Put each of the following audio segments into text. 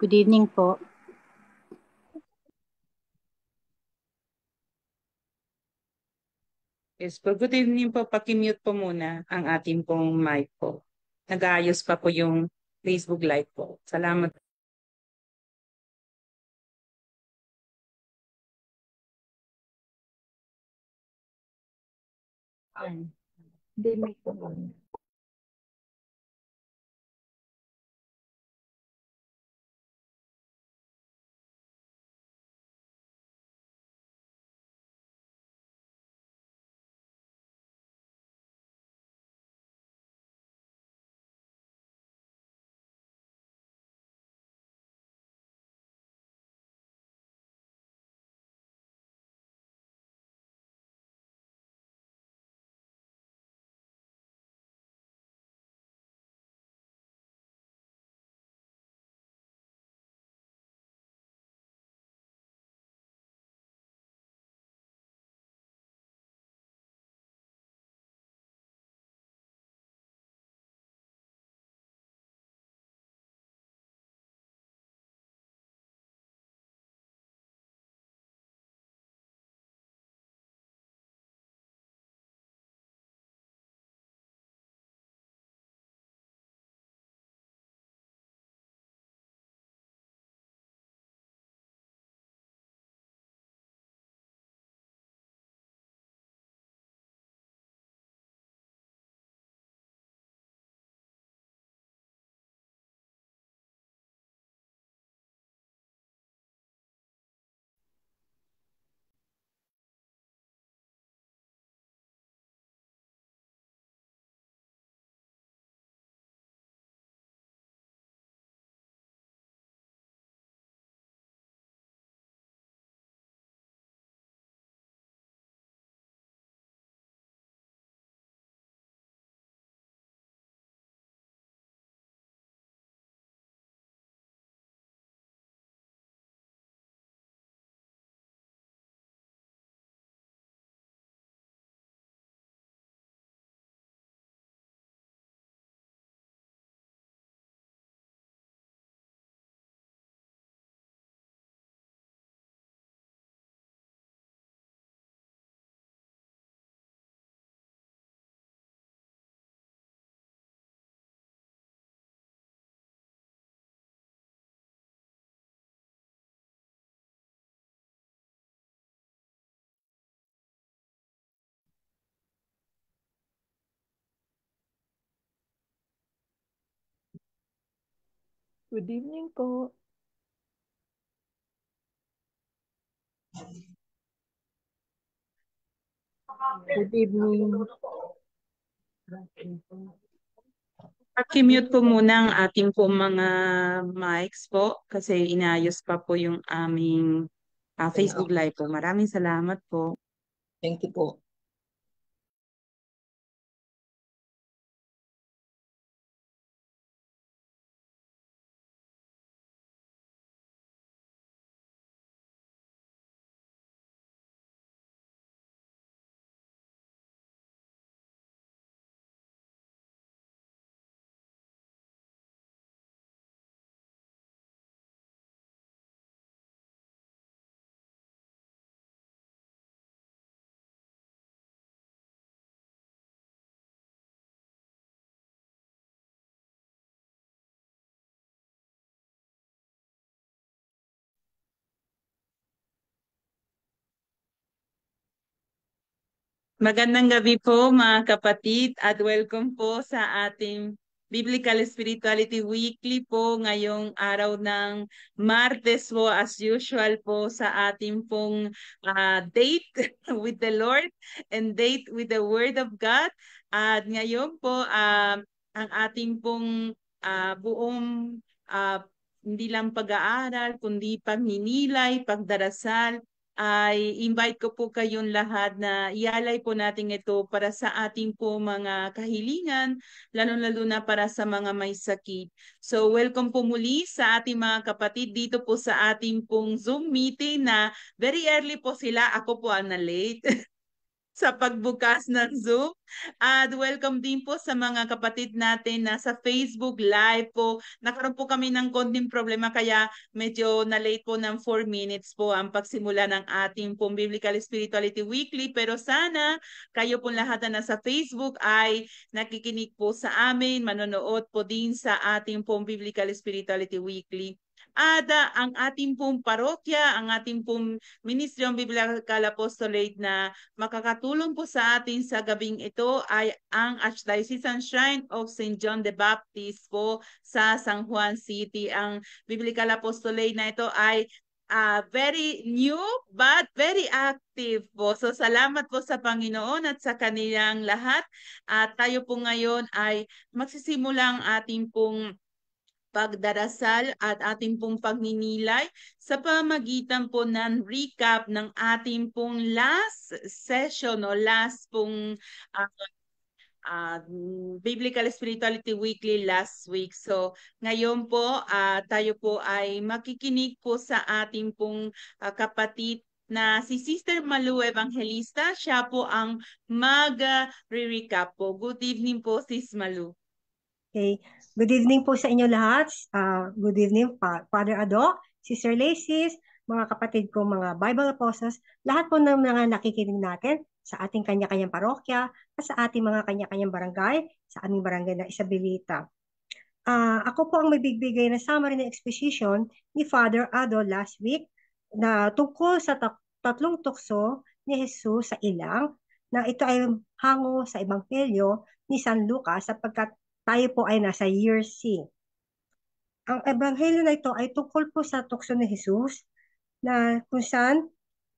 Good evening po. Yes po, good evening po. Pakimute po muna ang ating pong mic po. Nag-aayos pa po yung Facebook Live po. Salamat. Hindi, may kumain. Good evening po. Good evening. Pakimute po muna ang ating pong mga mics po kasi inaayos pa po yung aming Facebook Live po. Maraming salamat po. Thank you po. Magandang gabi po mga kapatid at welcome po sa ating Biblical Spirituality Weekly po ngayong araw ng Martes po as usual po sa ating pong date with the Lord and date with the Word of God. At ngayon po ang ating pong buong ah, hindi lang pag-aaral kundi pagninilay, pagdarasal ay invite ko po kayong lahat na ialay po natin ito para sa ating po mga kahilingan, lalo-lalo na para sa mga may sakit. So welcome po muli sa ating mga kapatid dito po sa ating pong Zoom meeting na very early po sila. Ako po ang na-late. sa pagbukas ng Zoom. At welcome din po sa mga kapatid natin na sa Facebook Live po. Nakaroon po kami ng konting problema kaya medyo na-late po ng 4 minutes po ang pagsimula ng ating pong Biblical Spirituality Weekly. Pero sana kayo po lahat na nasa Facebook ay nakikinig po sa amin, manonood po din sa ating pong Biblical Spirituality Weekly. At ang ating pong parokya, ang ating pong Ministry of Biblical Apostolate na makakatulong po sa atin sa gabing ito ay ang Archdiocesan Shrine of St. John the Baptist po sa San Juan City. Ang Biblical Apostolate na ito ay very new but very active po. So salamat po sa Panginoon at sa kanilang lahat. At tayo po ngayon ay magsisimulang ating pong pagdarasal at ating pong pagninilay sa pamagitan po ng recap ng ating pong last session o last pong uh, Biblical Spirituality Weekly last week. So ngayon po tayo po ay makikinig po sa ating pong kapatid na si Sister Malu Evangelista. Siya po ang mag-recap po. Good evening po, Sis Malu. Okay. Good evening po sa inyo lahat. Good evening, Father Ado, Sister Lacis, mga kapatid ko, mga Bible Apostles, lahat po ng mga nakikinig natin sa ating kanya-kanyang parokya at sa ating mga kanya-kanyang barangay, sa aming barangay na Isabelita. Ako po ang magbibigay ng summary ng exposition ni Father Ado last week na tungkol sa tatlong tukso ni Jesus sa ilang na ito ay hango sa Ebanghelyo ni San Lucas sapagkat tayo po ay nasa year C. Ang ebanghelyo na ito ay tungkol po sa tukso ni Jesus na kung saan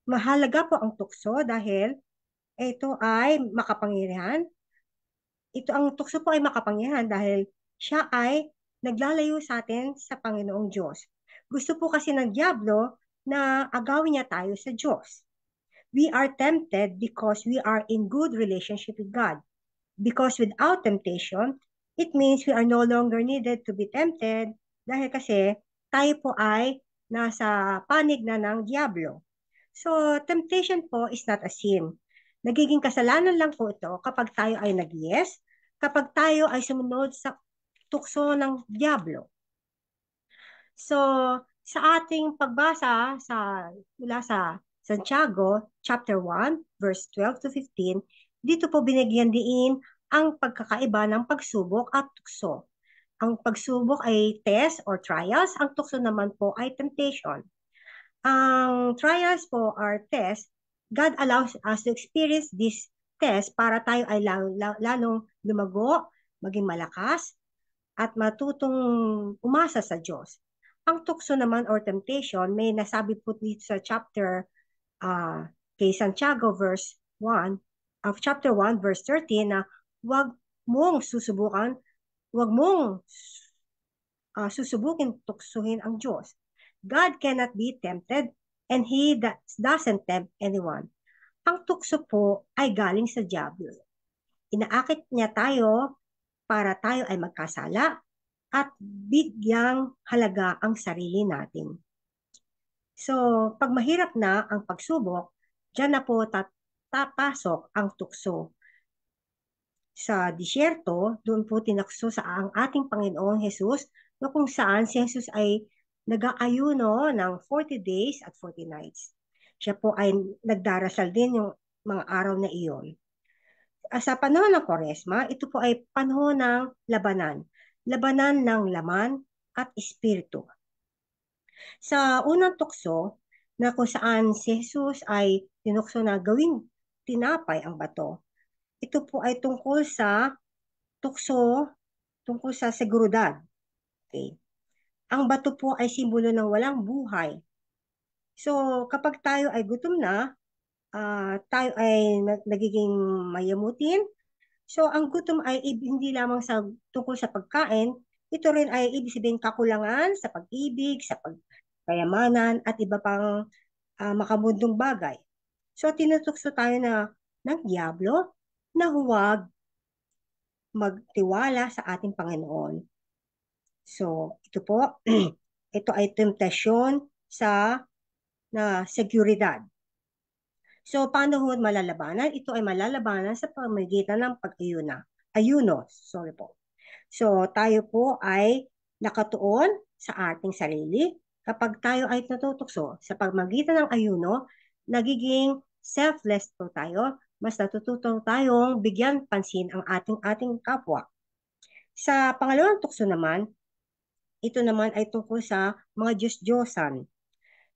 mahalaga po ang tukso dahil ito ay makapangyarihan. Ang tukso po ay makapangyarihan dahil siya ay naglalayo sa atin sa Panginoong Diyos. Gusto po kasi ng Diablo na agawin niya tayo sa Diyos. We are tempted because we are in good relationship with God. Because without temptation, it means we are no longer needed to be tempted dahil kasi tayo po ay nasa panig na ng Diablo. So, temptation po is not a sin. Nagiging kasalanan lang po ito kapag tayo ay nag-yes, kapag tayo ay sumunod sa tukso ng Diablo. So, sa ating pagbasa mula sa Santiago chapter 1, verse 12 to 15, dito po binigyan diin ang pagkakaiba ng pagsubok at tukso. Ang pagsubok ay test or trials, ang tukso naman po ay temptation. Ang trials po are test. God allows us to experience this test para tayo ay lalong lumago, maging malakas, at matutong umasa sa Diyos. Ang tukso naman or temptation, may nasabi po dito sa chapter kay Santiago verse 1, of chapter 1 verse 13 na huwag mong susubukin tuksuhin ang Diyos. God cannot be tempted and He doesn't tempt anyone. Ang tukso po ay galing sa Diablo. Inaakit niya tayo para tayo ay magkasala at bigyang halaga ang sarili natin. So, pag mahirap na ang pagsubok, dyan na po tapasok ang tukso. Sa disyerto, doon po tinakso sa ang ating Panginoong Jesus na kung saan si Jesus ay nag-aayuno ng 40 days at 40 nights. Siya po ay nagdarasal din yung mga araw na iyon. Sa panahon ng Kwaresma, ito po ay panahon ng labanan. Labanan ng laman at espiritu. Sa unang tukso, na kung saan si Jesus ay tinukso na gawing tinapay ang bato, ito po ay tungkol sa tukso, tungkol sa seguridad. Okay. Ang bato po ay simbolo ng walang buhay. So, kapag tayo ay gutom na, tayo ay nagiging mayamutin. So, ang gutom ay hindi lamang tungkol sa pagkain, ito rin ay ibig sabihin kakulangan sa pag-ibig, sa pagkayamanan, at iba pang makamundong bagay. So, tinutukso tayo ng Diablo na huwag magtiwala sa ating Panginoon. So, ito po, ito ay temptasyon na seguridad. So, paano ho malalabanan? Ito ay malalabanan sa pamamagitan ng ayuno. Sorry po. So, tayo po ay nakatuon sa ating sarili. Kapag tayo ay natutukso sa pamamagitan ng ayuno, nagiging selfless po tayo. Mas natututo tayong bigyan pansin ang ating kapwa. Sa pangalawang tukso naman, ito naman ay tungkol sa mga Diyos-Diyosan.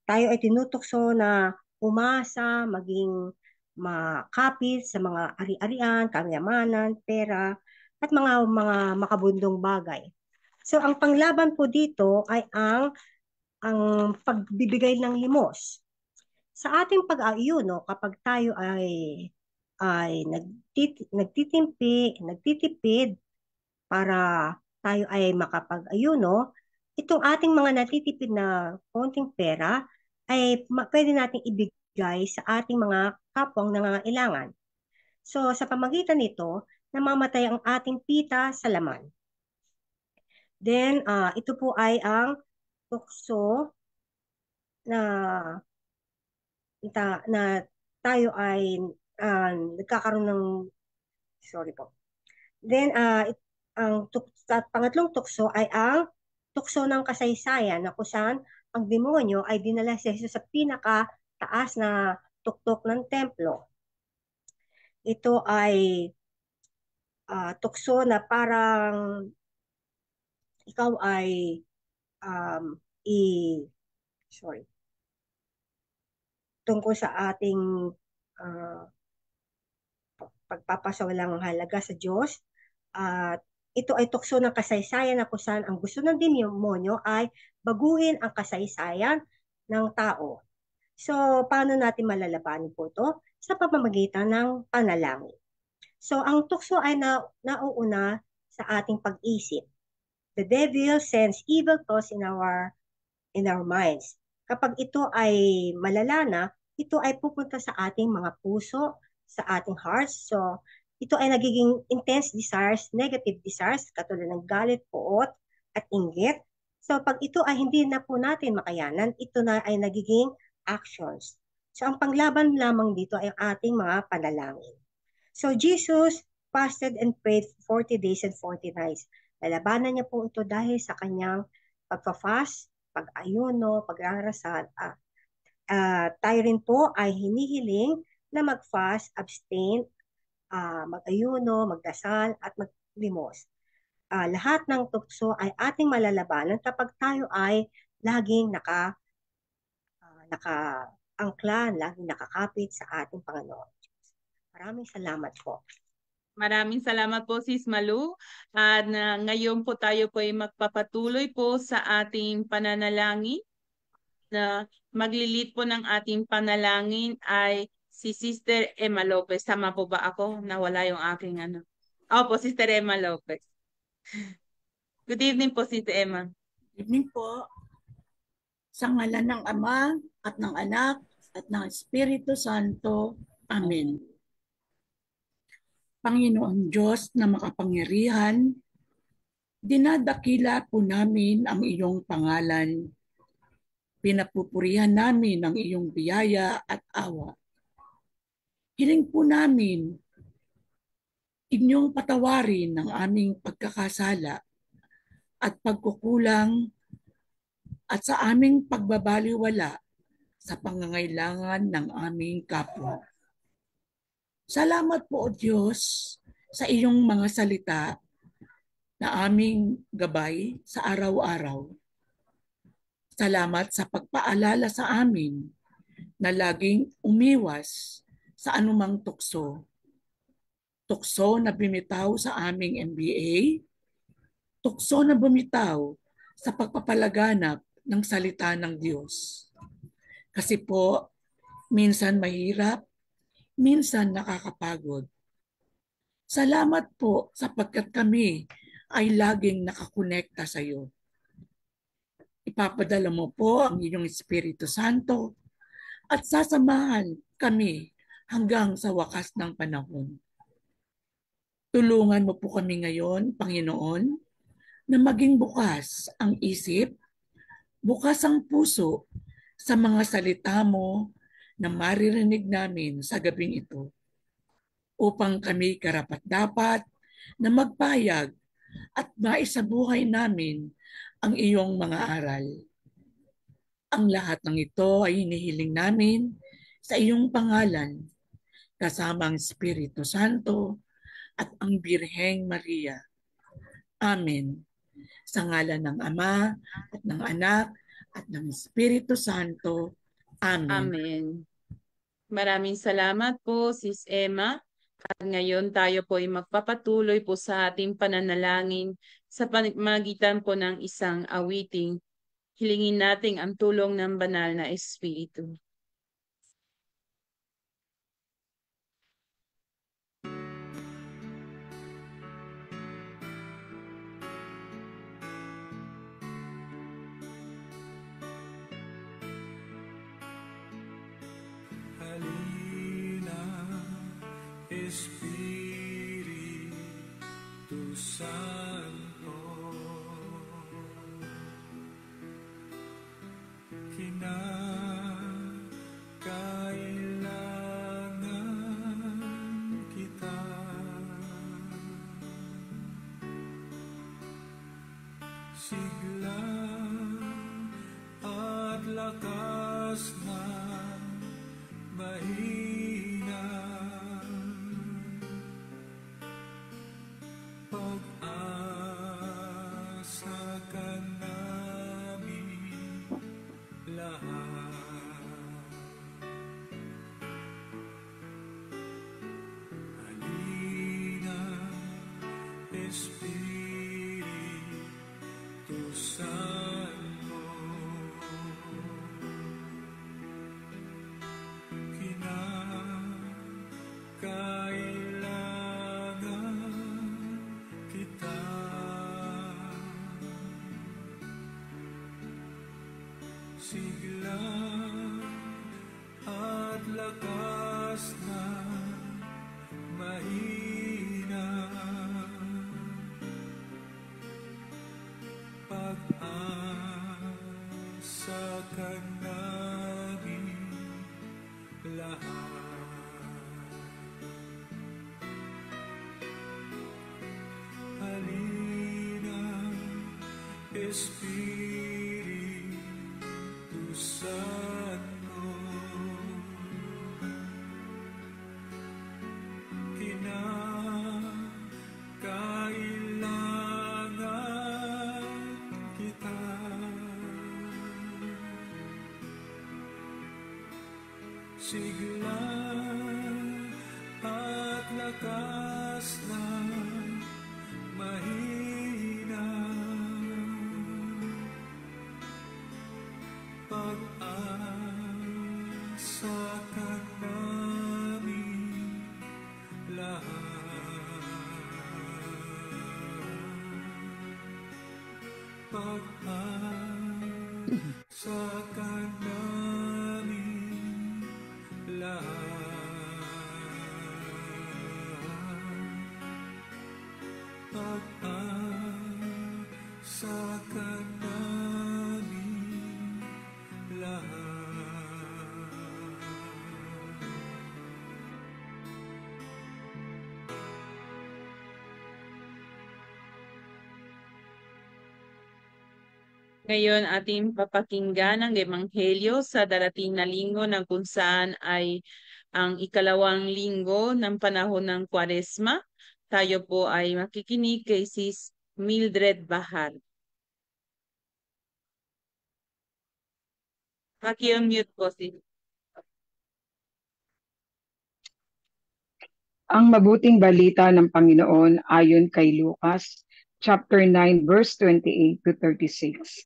Tayo ay tinutukso na umasa, maging makapit sa mga ari-arian, kayamanan, pera, at mga makabundong bagay. So ang panglaban po dito ay ang pagbibigay ng limos. Sa ating pag-aayuno, kapag tayo ay nagtitipid para tayo ay makapag-ayuno, itong ating mga natitipid na konting pera ay pwede nating ibigay sa ating mga kapwang nangangailangan. So sa pamagitan nito, namamatay ang ating pita sa laman. Then, ito po ay ang tukso na, na tayo ay nagkakaroon ng, sorry po. Then, pangatlong tukso ay ang tukso ng kasaysayan na kung saan ang demonyo ay dinala sa Jesus sa pinakataas na tuktok ng templo. Ito ay tukso na parang ikaw ay sorry, tungkol sa ating pagpapasawalang halaga sa Diyos. At ito ay tukso ng kasaysayan na kung saan ang gusto ng demonyo ay baguhin ang kasaysayan ng tao. So, paano natin malalabanan po ito? Sa pamamagitan ng panalangin. So, ang tukso ay nauuna sa ating pag-isip. The devil sends evil thoughts in our minds. Kapag ito ay malala na, ito ay pupunta sa ating mga puso, sa ating hearts. So, ito ay nagiging intense desires, negative desires, katulad ng galit, poot, at inggit. So, pag ito ay hindi na po natin makayanan, ito na ay nagiging actions. So, ang panglaban lamang dito ay ang ating mga panalangin. So, Jesus fasted and prayed for 40 days and 40 nights. Lalabanan niya po ito dahil sa kanyang pagpa-fast, pag-ayuno, pagrarasal. Tayo rin po ay hinihiling na mag-fast, abstain, mag-ayuno, magdasal, at maglimos. Lahat ng tukso ay ating malalabanan kapag tayo ay laging naka-angkla, laging nakakapit sa ating Panginoon. Maraming salamat po. Maraming salamat po, Sis Malu. At ngayon po tayo po ay magpapatuloy po sa ating pananalangin. Na maglilid po ng ating panalangin ay si Sister Emma Lopez. Tama po ba ako? Nawala yung aking ano. Opo, Sister Emma Lopez. Good evening po, Sister Emma. Good evening po. Sa ngalan ng Ama at ng Anak at ng Espiritu Santo. Amen. Panginoon Diyos na makapangyarihan, dinadakila po namin ang iyong pangalan. Pinapupurihan namin ang iyong biyaya at awa. Hiling po namin inyong patawarin ang aming pagkakasala at pagkukulang at sa aming pagbabaliwala sa pangangailangan ng aming kapwa. Salamat po, O Diyos, sa iyong mga salita na aming gabay sa araw-araw. Salamat sa pagpaalala sa amin na laging umiwas sa anumang tukso. Tukso na bumitaw sa aming MBA, tukso na bumitaw sa pagpapalaganap ng salita ng Diyos. Kasi po, minsan mahirap, minsan nakakapagod. Salamat po sapagkat kami ay laging nakakonekta sa iyo. Ipapadala mo po ang iyong Espiritu Santo at sasamahan kami hanggang sa wakas ng panahon. Tulungan mo po kami ngayon, Panginoon, na maging bukas ang isip, bukas ang puso sa mga salita mo na maririnig namin sa gabing ito upang kami karapat-dapat na magpayag at maisabuhay namin ang iyong mga aral. Ang lahat ng ito ay hinihiling namin sa iyong pangalan, kasama ang Espiritu Santo at ang Birheng Maria. Amen. Sa ngalan ng Ama at ng Anak at ng Espiritu Santo. Amen. Amen. Maraming salamat po, Sis Emma. At ngayon tayo po ay magpapatuloy po sa ating pananalangin sa pamamagitan po ng isang awiting. Hilingin natin ang tulong ng banal na Espiritu. Halina, Espiritu Santo, kinakailangan kita. Sigla at lakas ng mahina, pag-asa ka namin lahat. Halina, Espiritu Santo, kinakailangan kita. Sigla at lakas ng mahina, pag-asa ka namin lahat. Halina, Espiritu Santo, kinakailangan kita. Sigla at lakas ng mahina, pag-asa ka namin lahat. Pag-asa ka namin lahat. Pag-asa ka namin lahat. Ngayon ating papakinggan ang Ebanghelyo sa darating na linggo na kung saan ay ang ikalawang linggo ng panahon ng Kwaresma. Tayo po ay makikinig kay Sis Mildred Bahar. Paki-unmute po, Sis. Ang mabuting balita ng Panginoon ayon kay Lucas, chapter 9, verse 28 to 36.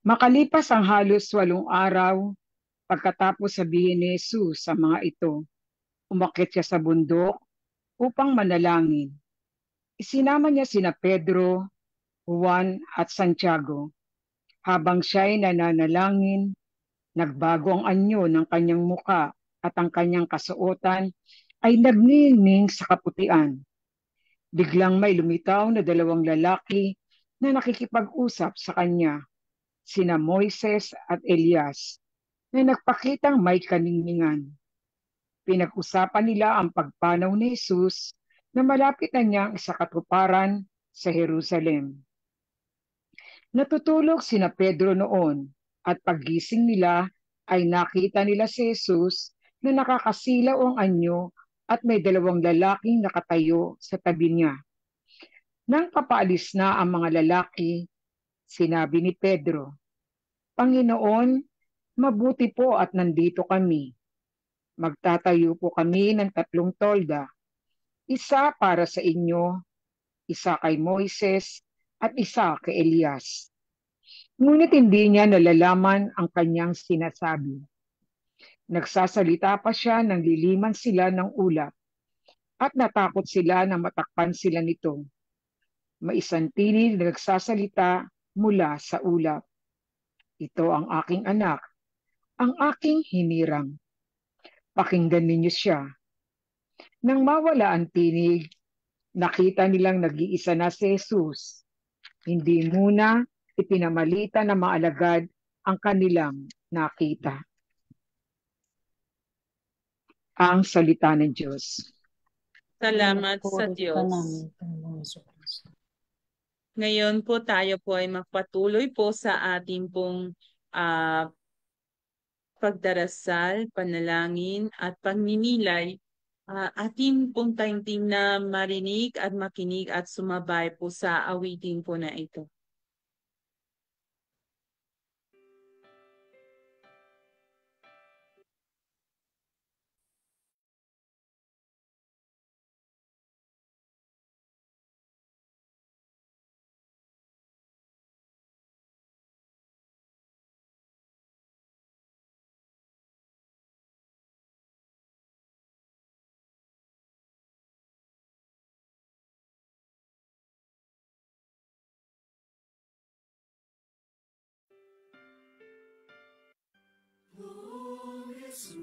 Makalipas ang halos 8 araw, pagkatapos sabihin ni Jesus sa mga ito, umakyat siya sa bundok upang manalangin. Isinama niya sina Pedro, Juan at Santiago. Habang siya'y nananalangin, nagbago ang anyo ng kanyang muka at ang kanyang kasuotan ay nagningning sa kaputian. Biglang may lumitaw na 2 lalaki na nakikipag-usap sa kanya, sina Moises at Elias. na nagpakitang may kaningningan. Pinag-usapan nila ang pagpanaw ni Jesus na malapit na niyang isakatuparan sa Jerusalem. Natutulog sina Pedro noon at paggising nila ay nakita nila si Jesus na nakakasilaw ang anyo at may 2 lalaking nakatayo sa tabi niya. Nang papaalis na ang mga lalaki, sinabi ni Pedro, "Panginoon, mabuti po at nandito kami. Magtatayo po kami ng 3 tolda, isa para sa inyo, isa kay Moises, at isa kay Elias." Ngunit hindi niya nalalaman ang kanyang sinasabi. Nagsasalita pa siya nang liliman sila ng ulap at natakot sila na matakpan sila nito. May isang tinig na nagsasalita mula sa ulap. "Ito ang aking anak, ang aking hinirang. Pakinggan ninyo siya." Nang mawala ang tinig, nakita nilang nag-iisa na si Jesus. Hindi muna ipinamalita ng mga alagad ang kanilang nakita. Ang salita ng Diyos. Salamat sa Puri ka Diyos. namin, Panginoong Jesucristo. Ngayon po tayo po ay magpatuloy po sa ating pong pagdarasal, panalangin at pagninilay. Atin pong taimtim na marinig at makinig at sumabay po sa awitin po na ito. O Jesus,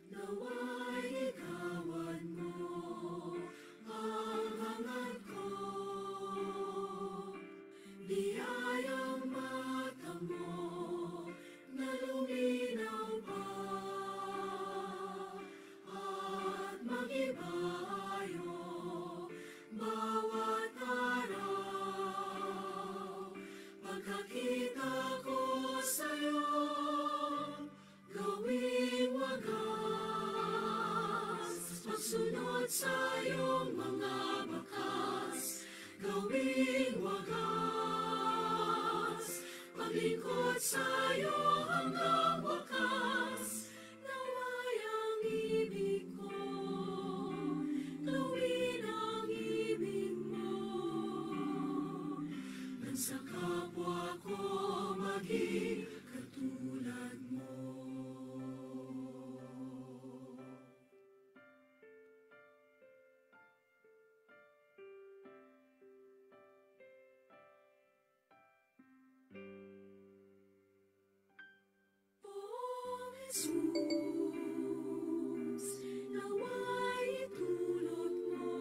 nawa'y ikawan mo ang hangad ko. Biyayang mata mo na luminaw pa at mag-ibayo bawat araw. Pagkakita ko sa'yo, gawing wagas, magsunod sa iyong mga bakas, gawing wagas, maglingkod sa'yo hanggang wakas. Nawa'y ang ibig ko, gawin ang ibig mo, nang sa kapwa ko maging katulad mo. O Jesus, nawa'y itulot mo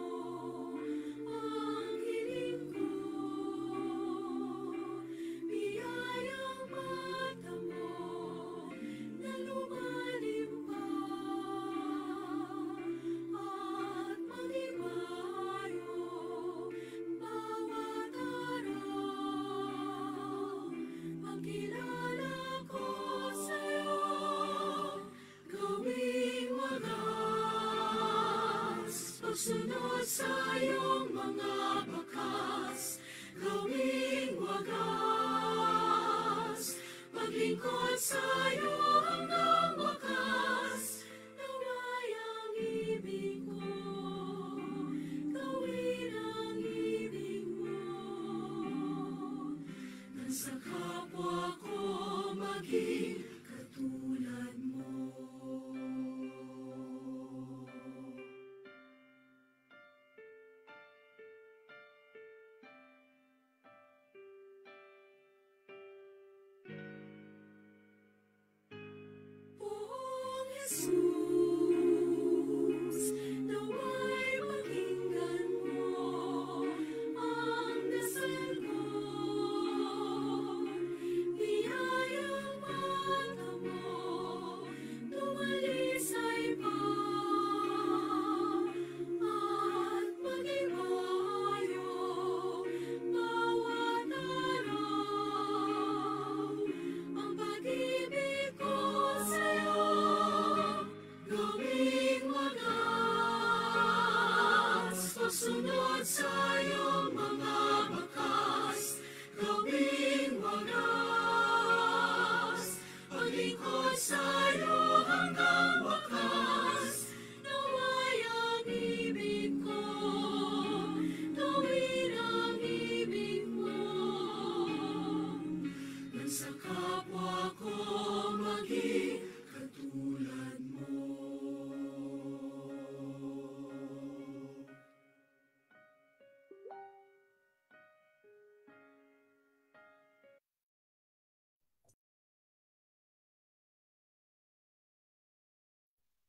ang hiling ko. Biyayang mata mo na lumalim pa at mag-ibayo bawat araw. Pagkilala ko sa'yo,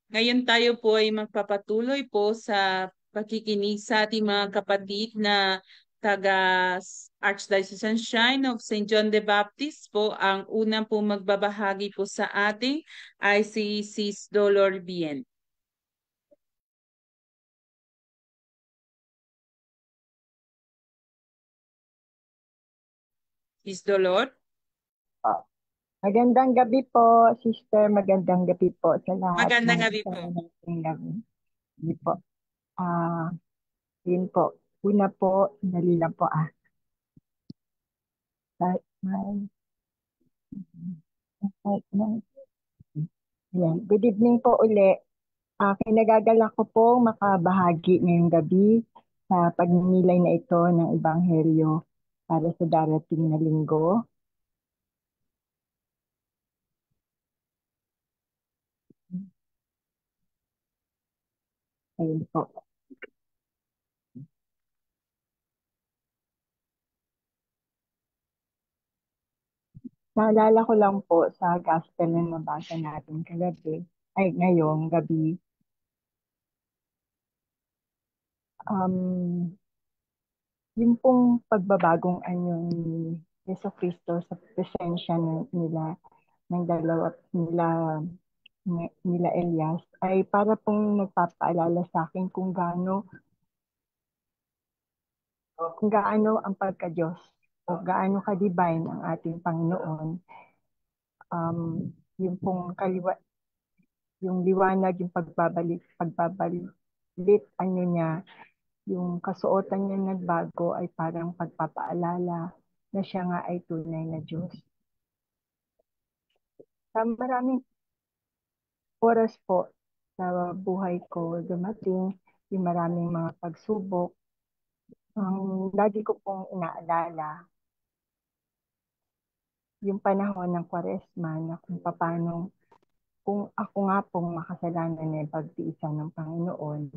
Ngayon tayo po ay magpapatuloy po sa pakikinig sa ating mga kapatid na taga Archdiocesan Shrine of St. John the Baptist po. Ang unang po magbabahagi po sa ating ay si Sis Dolor Bien. Sis Dolor? Magandang gabi po, sister. Magandang gabi po sa lahat Magandang ng gabi po. nating gabi. Gabi po. Ah, yun po. Una po, dali lang po May, Yan. Good evening po uli. Kinagagalak ko po makabahagi ngayong gabi sa pagninilay na ito ng Ebanghelyo para sa darating na linggo. Ayun po. Naalala ko lang po sa gospel na nabasa natin ngayong gabi. Yung pong pagbabagong anyo ni Yeso Cristo sa presensya nila ng dalawa nila Elias ay para pong nagpapaalala sa akin kung gaano ang pagka-Diyos o gaano ka-divine ang ating Panginoon. Yung pong yung liwanag, yung pagbabalit anyo niya, yung kasuotan niya nagbago ay parang pagpapaalala na siya nga ay tunay na Diyos. Sa maraming oras po sa buhay ko dumating yung maraming mga pagsubok. Ang lagi ko pong inaalala yung panahon ng Kwaresma na kung ako nga pong makasalanan na pagtiisan ng Panginoon,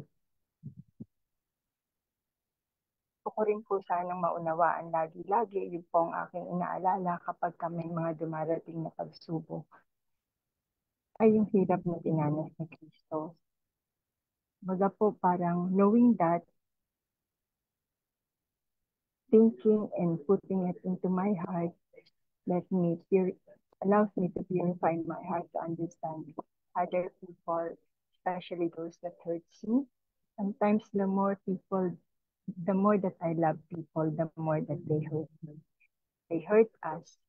gusto ko rin po sanang maunawaan lagi-lagi yung pong aking inaalala kapag may mga dumarating na pagsubok ay yung hirap na dinanas ni Kristo. Baga po parang knowing that, thinking and putting it into my heart, allows me to purify my heart to understand other people, especially those that hurts me. Sometimes the more that I love people, the more that they hurt me. They hurt us.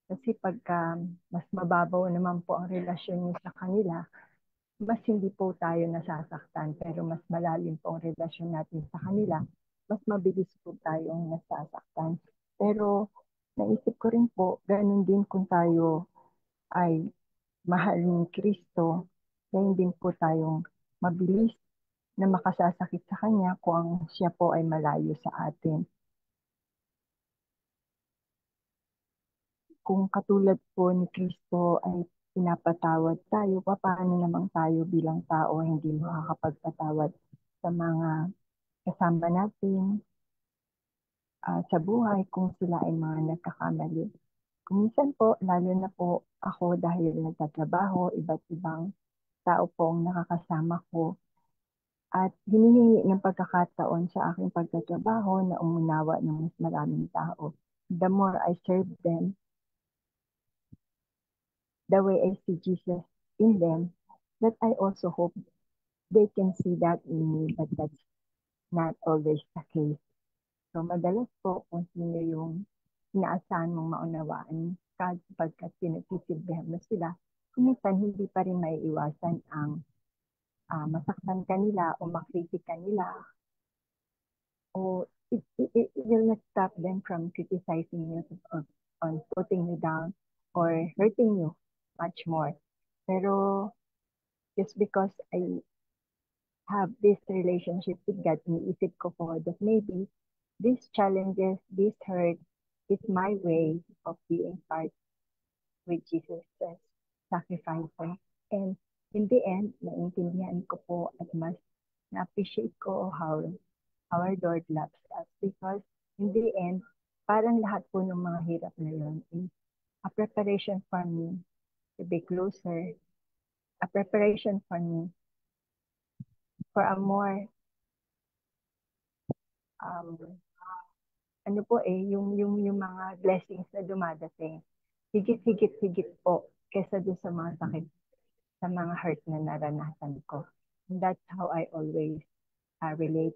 Kasi pagka mas mababaw naman po ang relasyon niyo sa kanila, mas hindi po tayo nasasaktan. Pero mas malalim po ang relasyon natin sa kanila, mas mabilis po tayong nasasaktan. Pero naisip ko rin po, ganun din kung tayo ay mahal ni Kristo, ganun din po tayong mabilis na makasasakit sa Kanya kung siya po ay malayo sa atin. Kung katulad po ni Kristo ay pinapatawad tayo, paano naman tayo bilang tao hindi makakapagpatawad sa mga kasama natin sa buhay kung sila ay mga nagkakamali. Kung minsan po, lalo na po ako dahil nagtatrabaho, iba't ibang tao po ang nakakasama ko at hinihingi ng pagkakataon sa aking pagtatrabaho na umunawa ng mas maraming tao. The more I serve them, the way I see Jesus in them, that I also hope they can see that in me, but that's not always the case. So madalas po kung sino yung inaasahan mong maunawaan kapag pinagsisilbihan mo sila, minsan hindi pa rin maiiwasan ang masaktan kanila o makritik kanila o it will not stop them from criticizing you on putting you down or hurting you much more. Pero just because I have this relationship with God, iniisip ko po that maybe these challenges, this hurt is my way of being part with Jesus' sacrifice. And in the end, naintindihan ko po at mas na-appreciate ko how our Lord loves us because in the end, parang lahat po ng mga hirap na yun is a preparation for me to be closer a preparation for me for a more um, ano po yung mga blessings na dumadating. Higit po kesa doon sa mga sakit, sa mga hurt na naranasan ko. And that's how I always relate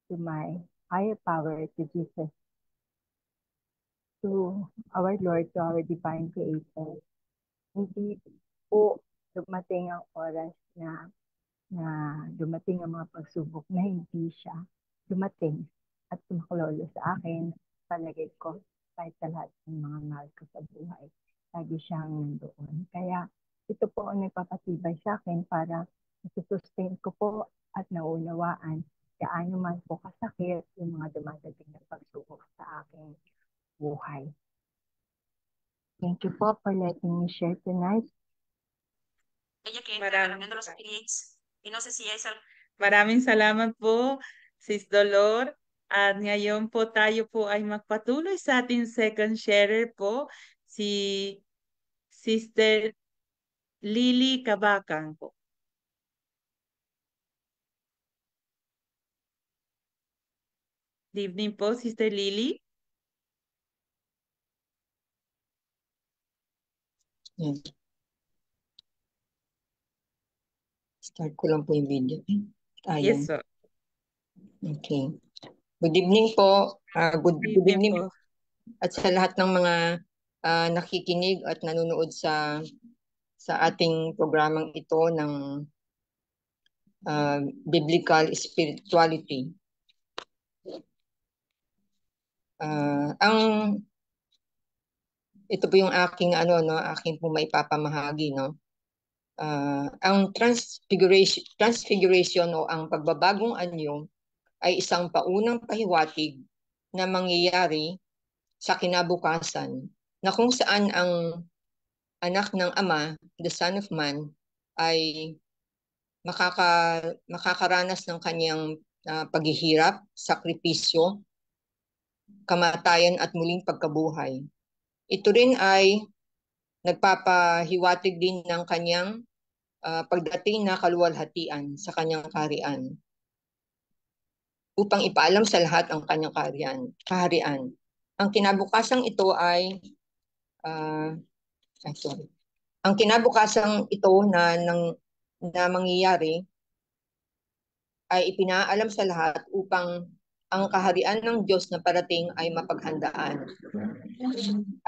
to my higher power, to Jesus, to our Lord, to our divine creator. Hindi po dumating ang oras na dumating ang mga pagsubok na hindi siya dumating at tumaklolo sa akin. Palagay ko, kahit sa lahat ng mga mahal ko sa buhay, lagi siyang nandoon. Kaya ito po ang nagpapatibay sa akin para nasusustain ko po at naunawaan gaano man po kasakit yung mga dumadating na pagsubok sa aking buhay. Thank you po for letting me share tonight. Maraming salamat po, Sis Dolor. At ngayon po tayo po ay magpatuloy sa ating second sharer po, si Sister Lily Kabakang po. Good evening po, Sister Lily. Yan. Start ko lang po yung video. Yes, Ayan. sir. Okay. Good evening po. Good Good evening evening po. at sa lahat ng mga nakikinig at nanonood sa ating programang ito ng Biblical Spirituality. Ito po yung aking aking po maipapamahagi, no. Ang transfiguration o ang pagbabagong anyo ay isang paunang pahiwatig na mangyayari sa kinabukasan na kung saan ang anak ng Ama, the Son of Man, ay makakaranas ng kanyang paghihirap, sakripisyo, kamatayan at muling pagkabuhay. Ito rin ay nagpapahiwatig din ng kanyang pagdating na kaluwalhatian sa kanyang kaharian upang ipaalam sa lahat ang kanyang kaharian. Ang kinabukasang ito ay ang kinabukasang ito na mangyayari ay ipinaalam sa lahat upang ang kaharian ng Diyos na parating ay mapaghandaan.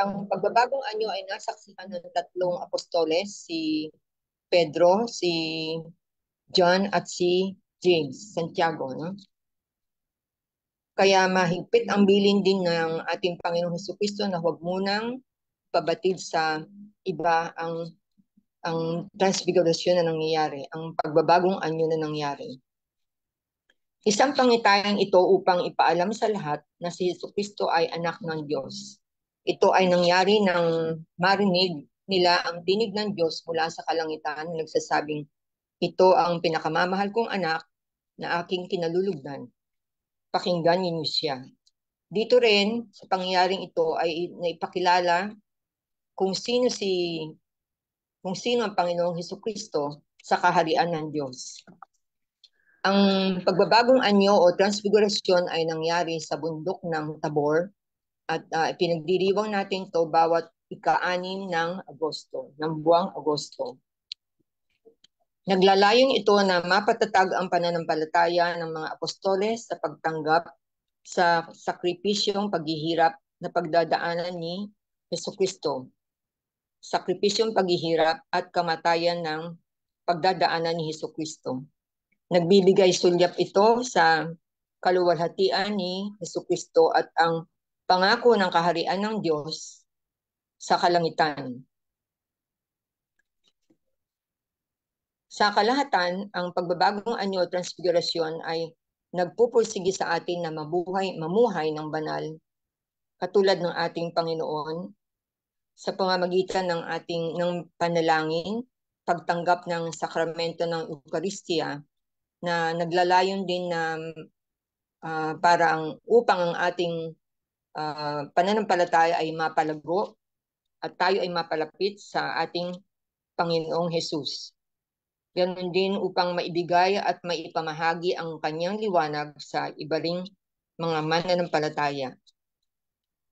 Ang pagbabagong anyo ay nasaksihan ng tatlong apostoles, si Pedro, si John at si James, Santiago, no? Kaya mahigpit ang bilin din ng ating Panginoong Hesukristo na huwag munang pabatid sa iba ang transfiguration na nangyayari, ang pagbabagong anyo na nangyayari. Isang pangitayang ito upang ipaalam sa lahat na si Hesukristo ay anak ng Diyos. Ito ay nangyari nang marinig nila ang tinig ng Diyos mula sa kalangitan na nagsasabing, ito ang pinakamamahal kong anak na aking kinalulugdan. Pakinggan ninyo siya. Dito rin, sa pangyayaring ito ay naipakilala kung sino ang Panginoong Hesukristo sa kaharian ng Diyos. Ang pagbabagong anyo o transfigurasyon ay nangyari sa bundok ng Tabor at pinagdiriwang natin to bawat ika-6 ng Agosto, ng buwang Agosto. Naglalayon ito na mapatatag ang pananampalataya ng mga apostoles sa pagtanggap sa sakripisyong paghihirap na pagdadaanan ni Hesukristo. Sakripisyong paghihirap at kamatayan ng pagdadaanan ni Hesukristo. Nagbibigay sulyap ito sa kaluwalhatian ni Hesukristo at ang pangako ng kaharian ng Diyos sa kalangitan. Sa kalahatan, ang pagbabagong anyo o transfigurasyon ay nagpupursige sa atin na mamuhay ng banal, katulad ng ating Panginoon, sa pamamagitan ng panalangin, pagtanggap ng sakramento ng Eucharistia, na naglalayon din na upang ang ating pananampalataya ay mapalago at tayo ay mapalapit sa ating Panginoong Jesus. Ganon din upang maibigay at maipamahagi ang kanyang liwanag sa iba ring mga mananampalataya.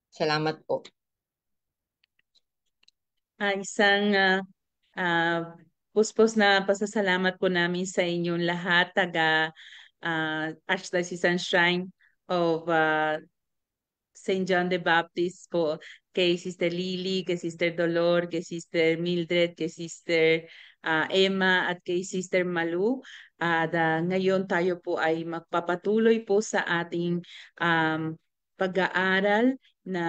Salamat po. Isang puspos na pasasalamat po namin sa inyong lahat, taga Archdiocesan Shrine of St. John the Baptist po, kay Sister Lily, kay Sister Dolor, kay Sister Mildred, kay Sister Emma, at kay Sister Malu. At ngayon tayo po ay magpapatuloy po sa ating pag-aaral na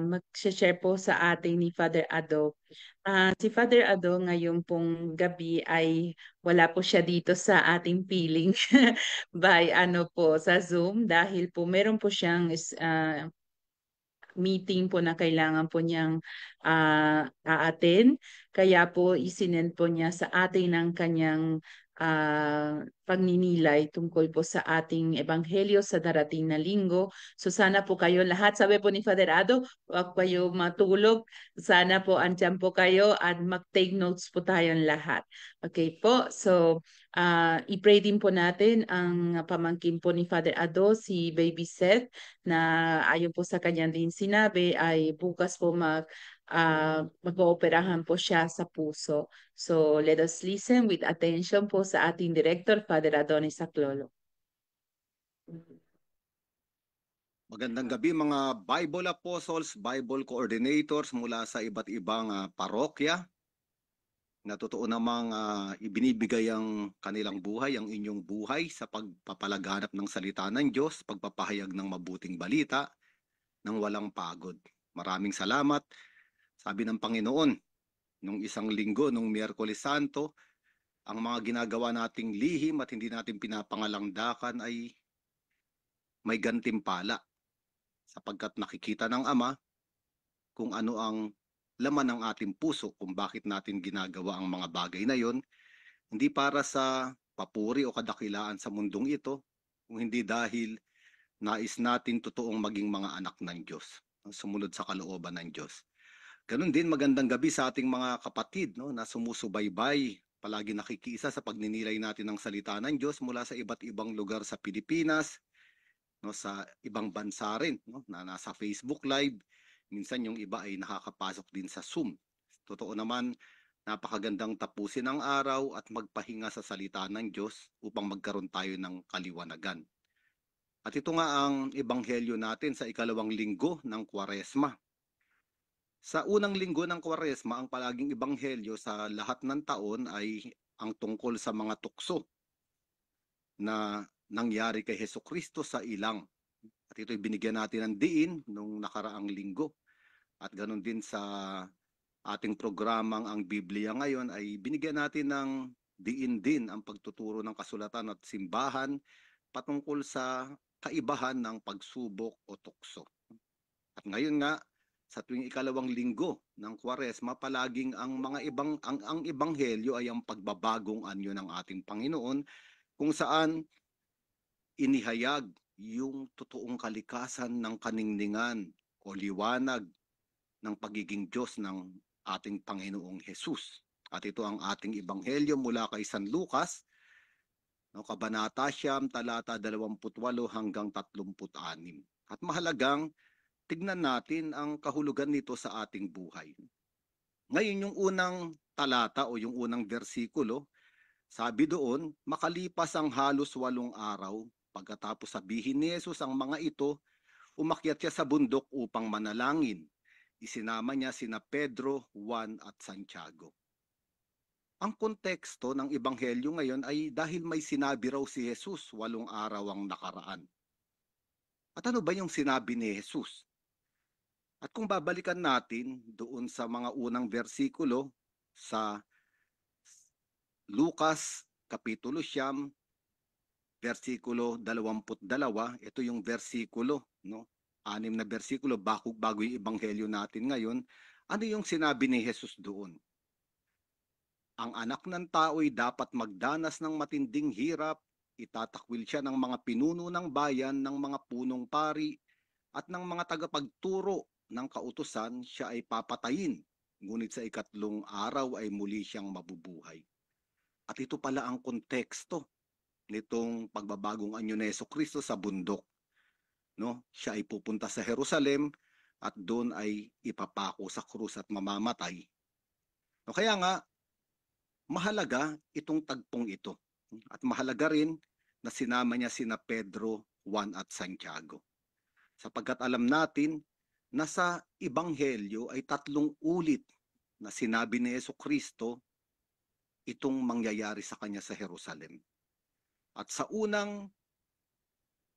mag-share po sa ating ni Father Ado. Si Father Ado ngayong pong gabi ay wala po siya dito sa ating piling by sa Zoom, dahil po meron po siyang meeting po na kailangan po niyang a-attend. Kaya po isinend po niya sa atin ang kanyang pagninilay tungkol po sa ating ebanghelyo sa darating na linggo. So sana po kayo lahat, sabi po ni Father Ado, huwag kayo matulog. Sana po andyan po kayo at mag-take notes po tayong lahat. Okay po, so i-pray din po natin ang pamangkin po ni Father Ado, si Baby Seth, na ayon po sa kanya din sinabi ay bukas po mag-ooperahan po siya sa puso. So let us listen with attention po sa ating Director, Father Adonis Saclolo. Magandang gabi mga Bible Apostles, Bible Coordinators mula sa iba't ibang parokya na totoo namang ibinibigay ang kanilang buhay, ang inyong buhay sa pagpapalaganap ng salita ng Diyos, pagpapahayag ng mabuting balita ng walang pagod. Maraming salamat. Sabi ng Panginoon, nung isang linggo, nung Miyerkules Santo, ang mga ginagawa nating lihim at hindi natin pinapangalangdakan ay may gantimpala, sapagkat nakikita ng Ama kung ano ang laman ng ating puso, kung bakit natin ginagawa ang mga bagay na yon, hindi para sa papuri o kadakilaan sa mundong ito, kung hindi dahil nais natin totoong maging mga anak ng Diyos, sumunod sa kalooban ng Diyos. Ganun din, magandang gabi sa ating mga kapatid na sumusubaybay, palagi nakikiisa sa pagninilay natin ng salita ng Diyos mula sa iba't ibang lugar sa Pilipinas, sa ibang bansa rin, na nasa Facebook Live. Minsan yung iba ay nakakapasok din sa Zoom. Totoo naman, napakagandang tapusin ang araw at magpahinga sa salita ng Diyos upang magkaroon tayo ng kaliwanagan. At ito nga ang ebanghelyo natin sa ikalawang linggo ng Kwaresma. Sa unang linggo ng Kwaresma, ang palaging ebanghelyo sa lahat ng taon ay ang tungkol sa mga tukso na nangyari kay Hesukristo sa ilang. At ito'y binigyan natin ng diin nung nakaraang linggo. At ganoon din sa ating programang ang Biblia ngayon ay binigyan natin ng diin din ang pagtuturo ng kasulatan at simbahan patungkol sa kaibahan ng pagsubok o tukso. At ngayon nga, sa tuwing ikalawang linggo ng Kwaresma, palaging ang ebanghelyo ay ang pagbabagong anyo ng ating Panginoon, kung saan inihayag yung totoong kalikasan ng kaningningan o liwanag ng pagiging Diyos ng ating Panginoong Hesus. At ito ang ating ebanghelyo mula kay San Lucas, Kabanata 9, talata 28 hanggang 36. At mahalagang tignan natin ang kahulugan nito sa ating buhay. Ngayon, yung unang talata o yung unang bersikulo, sabi doon, makalipas ang halos 8 araw, pagkatapos sabihin ni Jesus ang mga ito, umakyat siya sa bundok upang manalangin. Isinama niya sina Pedro, Juan at Santiago. Ang konteksto ng ebanghelyo ngayon ay dahil may sinabi raw si Jesus 8 araw ang nakaraan. At ano ba yung sinabi ni Jesus? At kung babalikan natin doon sa mga unang bersikulo sa Lucas Kapitulo 9, versikulo 22, ito yung versikulo, 6 na bersikulo bago yung ebanghelyo natin ngayon. Ano yung sinabi ni Jesus doon? Ang anak ng tao'y dapat magdanas ng matinding hirap, itatakwil siya ng mga pinuno ng bayan, ng mga punong pari, at ng mga tagapagturo ng kautusan. Siya ay papatayin, ngunit sa ikatlong araw ay muli siyang mabubuhay. At ito pala ang konteksto nitong pagbabagong anyo ni Jesucristo sa bundok. No? Siya ay pupunta sa Jerusalem at doon ay ipapako sa krus at mamamatay. No, kaya nga, mahalaga itong tagpong ito. At mahalaga rin na sinama niya sina Pedro, Juan at Santiago. Sapagkat alam natin na sa Ebanghelyo ay 3 ulit na sinabi ni Jesucristo itong mangyayari sa kanya sa Jerusalem. At sa unang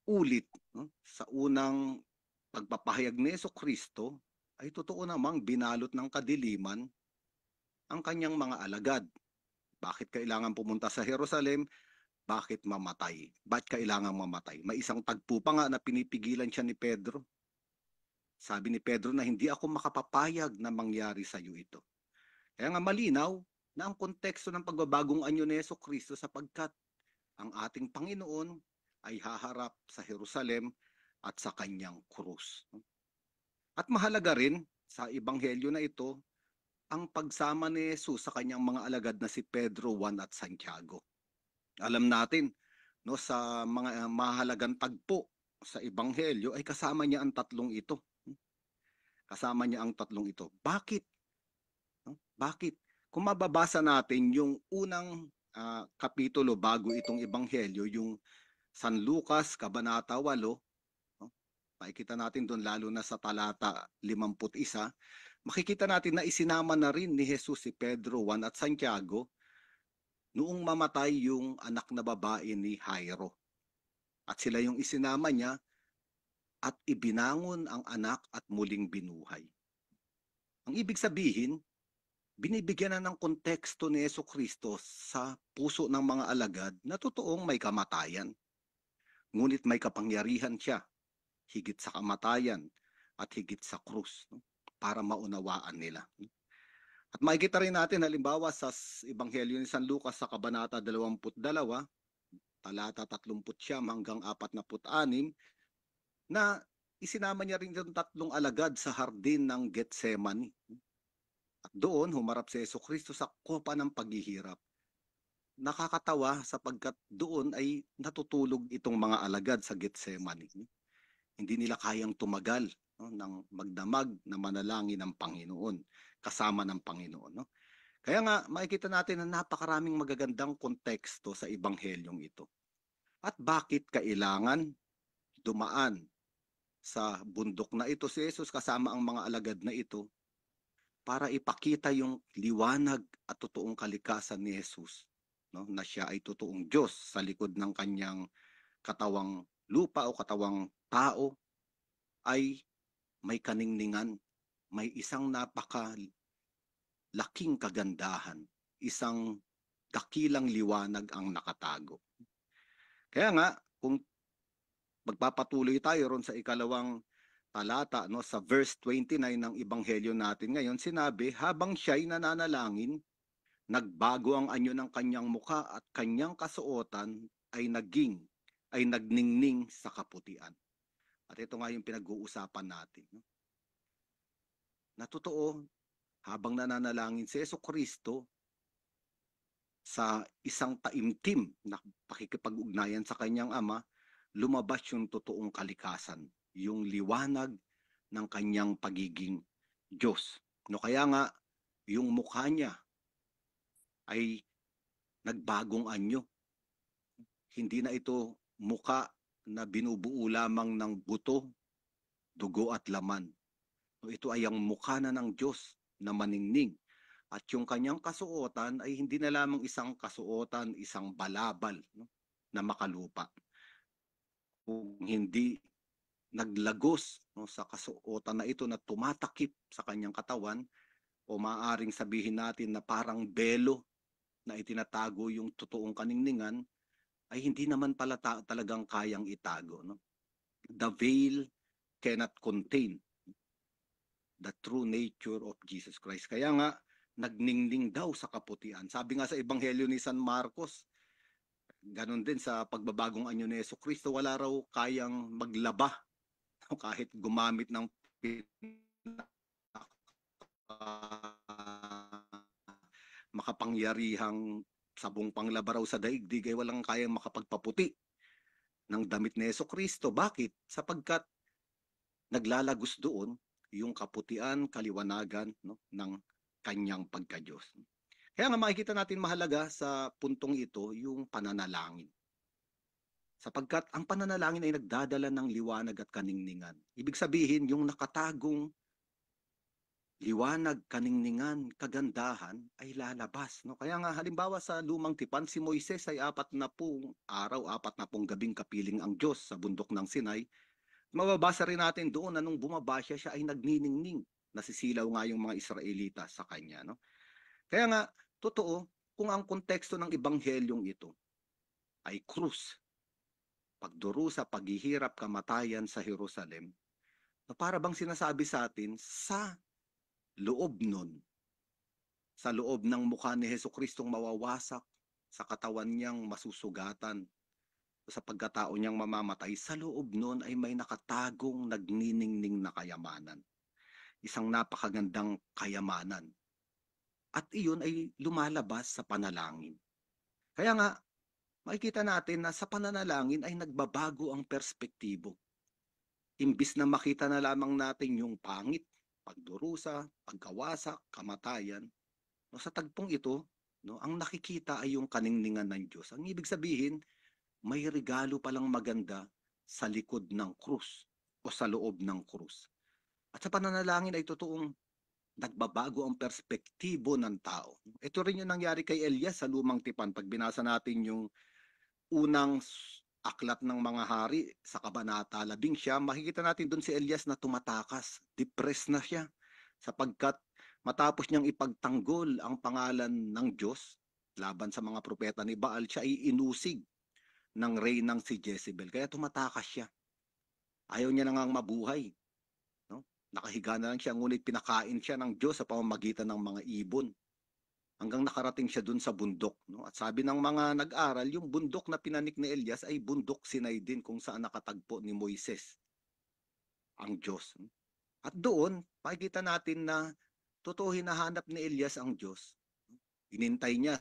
ulit, no, sa unang pagpapahayag ni Jesucristo, ay totoo namang binalot ng kadiliman ang kanyang mga alagad. Bakit kailangan pumunta sa Jerusalem? Bakit mamatay? Bakit kailangan mamatay? May isang tagpo pa nga na pinipigilan siya ni Pedro. Sabi ni Pedro na hindi ako makapapayag na mangyari sa iyo ito. Kaya nga malinaw na ang konteksto ng pagbabagong anyo ni Jesucristo sapagkat ang ating Panginoon ay haharap sa Jerusalem at sa kanyang krus. At mahalaga rin sa ebanghelyo na ito ang pagsama ni Jesus sa kanyang mga alagad na si Pedro, Juan at Santiago. Alam natin, no, sa mga mahalagang tagpo sa ebanghelyo ay kasama niya ang 3 ito. Kasama niya ang 3 ito. Bakit? No? Bakit? Kung mababasa natin yung unang kapitulo bago itong ebanghelyo, yung San Lucas, Kabanata 8, no? Makikita natin doon lalo na sa talata 51, makikita natin na isinama na rin ni Jesus si Pedro, Juan at Santiago noong mamatay yung anak na babae ni Jairo. At sila yung isinama niya at ibinangon ang anak at muling binuhay. Ang ibig sabihin, binibigyan na ng konteksto ni Jesucristo sa puso ng mga alagad na totoong may kamatayan. Ngunit may kapangyarihan siya, higit sa kamatayan at higit sa krus, no? Para maunawaan nila. At makikita rin natin halimbawa sa Ebanghelyo ni San Lucas sa Kabanata 22, talata 39 hanggang 46, na isinama niya rin yung 3 alagad sa hardin ng Getsemani. At doon humarap si Jesucristo sa kopa ng paghihirap. Nakakatawa sapagkat doon ay natutulog itong mga alagad sa Getsemani. Hindi nila kayang tumagal, no, ng magdamag na manalangin ng Panginoon, kasama ng Panginoon. No? Kaya nga, makikita natin na napakaraming magagandang konteksto sa ebanghelyong ito. At bakit kailangan dumaan sa bundok na ito si Jesus kasama ang mga alagad na ito para ipakita yung liwanag at totoong kalikasan ni Jesus, no? Na siya ay totoong Diyos sa likod ng kanyang katawang lupa o katawang tao ay may kaningningan, may isang napakalaking kagandahan, isang dakilang liwanag ang nakatago. Kaya nga, kung magpapatuloy tayo ron sa ikalawang talata, no, sa verse 29 ng ebanghelyo natin ngayon, sinabi, habang siya'y nananalangin, nagbago ang anyo ng kanyang muka at kanyang kasuotan ay nagningning sa kaputian. At ito nga yung pinag-uusapan natin. No? Na totoo, habang nananalangin si Jesucristo sa isang taimtim na pakikipag-ugnayan sa kanyang Ama, lumabas yung totoong kalikasan, yung liwanag ng kanyang pagiging Diyos. No, kaya nga, yung mukha niya ay nagbagong anyo. Hindi na ito mukha na binubuo lamang ng buto, dugo at laman. So, ito ay ang mukha na ng Diyos na maningning. At yung kanyang kasuotan ay hindi na lamang isang kasuotan, isang balabal, no, na makalupa. Kung hindi naglagos, no, sa kasuotan na ito na tumatakip sa kanyang katawan, o maaaring sabihin natin na parang belo na itinatago yung totoong kaningningan, ay hindi naman pala talagang kayang itago. No? The veil cannot contain the true nature of Jesus Christ. Kaya nga, nagningning daw sa kaputian. Sabi nga sa Ebanghelyo ni San Marcos, ganun din sa pagbabagong anyo ni Jesucristo, wala raw kayang maglaba kahit gumamit ng makapangyarihang sabong panglabaraw sa daigdig ay walang kayang makapagpaputi ng damit ni Jesucristo. Bakit? Sapagkat naglalagos doon yung kaputian, kaliwanagan, no, ng kanyang pagka-Diyos. Kaya nga makikita natin mahalaga sa puntong ito yung pananalangin. Sapagkat ang pananalangin ay nagdadala ng liwanag at kaningningan. Ibig sabihin, yung nakatagong liwanag, kaningningan, kagandahan ay lalabas. No? Kaya nga halimbawa sa lumang tipan, si Moises ay 40 araw, 40 gabing kapiling ang Diyos sa bundok ng Sinai. Mababasa rin natin doon na nung bumaba siya ay nagniningning. Nasisilaw nga yung mga Israelita sa kanya. No? Kaya nga, totoo, kung ang konteksto ng ebanghelyong ito ay krus, pagdurusa, paghihirap, kamatayan sa Jerusalem, na para bang sinasabi sa atin, sa loob nun, sa loob ng mukha ni Jesucristong mawawasak, sa katawan niyang masusugatan, sa pagkatao niyang mamamatay, sa loob nun ay may nakatagong nagniningning na kayamanan. Isang napakagandang kayamanan. At iyon ay lumalabas sa panalangin. Kaya nga, makikita natin na sa pananalangin ay nagbabago ang perspektibo. Imbis na makita na lamang natin yung pangit, pagdurusa, pagkawasak, kamatayan, no, sa tagpong ito, no, ang nakikita ay yung kaningningan ng Diyos. Ang ibig sabihin, may regalo palang maganda sa likod ng krus o sa loob ng krus. At sa pananalangin ay totoong nagbabago ang perspektibo ng tao. Ito rin yung nangyari kay Elias sa lumang tipan. Pag binasa natin yung unang aklat ng mga hari sa kabanata 11, makikita natin doon si Elias na tumatakas, depressed na siya sapagkat matapos niyang ipagtanggol ang pangalan ng Diyos laban sa mga propeta ni Baal, siya ay inusig ng reynang si Jezebel. Kaya tumatakas siya. Ayaw niya na ngang mabuhay. No? Nakahiga na lang siya, ngunit pinakain siya ng Diyos sa pamamagitan ng mga ibon. Hanggang nakarating siya dun sa bundok. No? At sabi ng mga nag-aral, yung bundok na pinanik ni Elias ay bundok Sinai din kung saan nakatagpo ni Moises ang Diyos. At doon, makikita natin na totoo hinahanap ni Elias ang Diyos. Inintay niya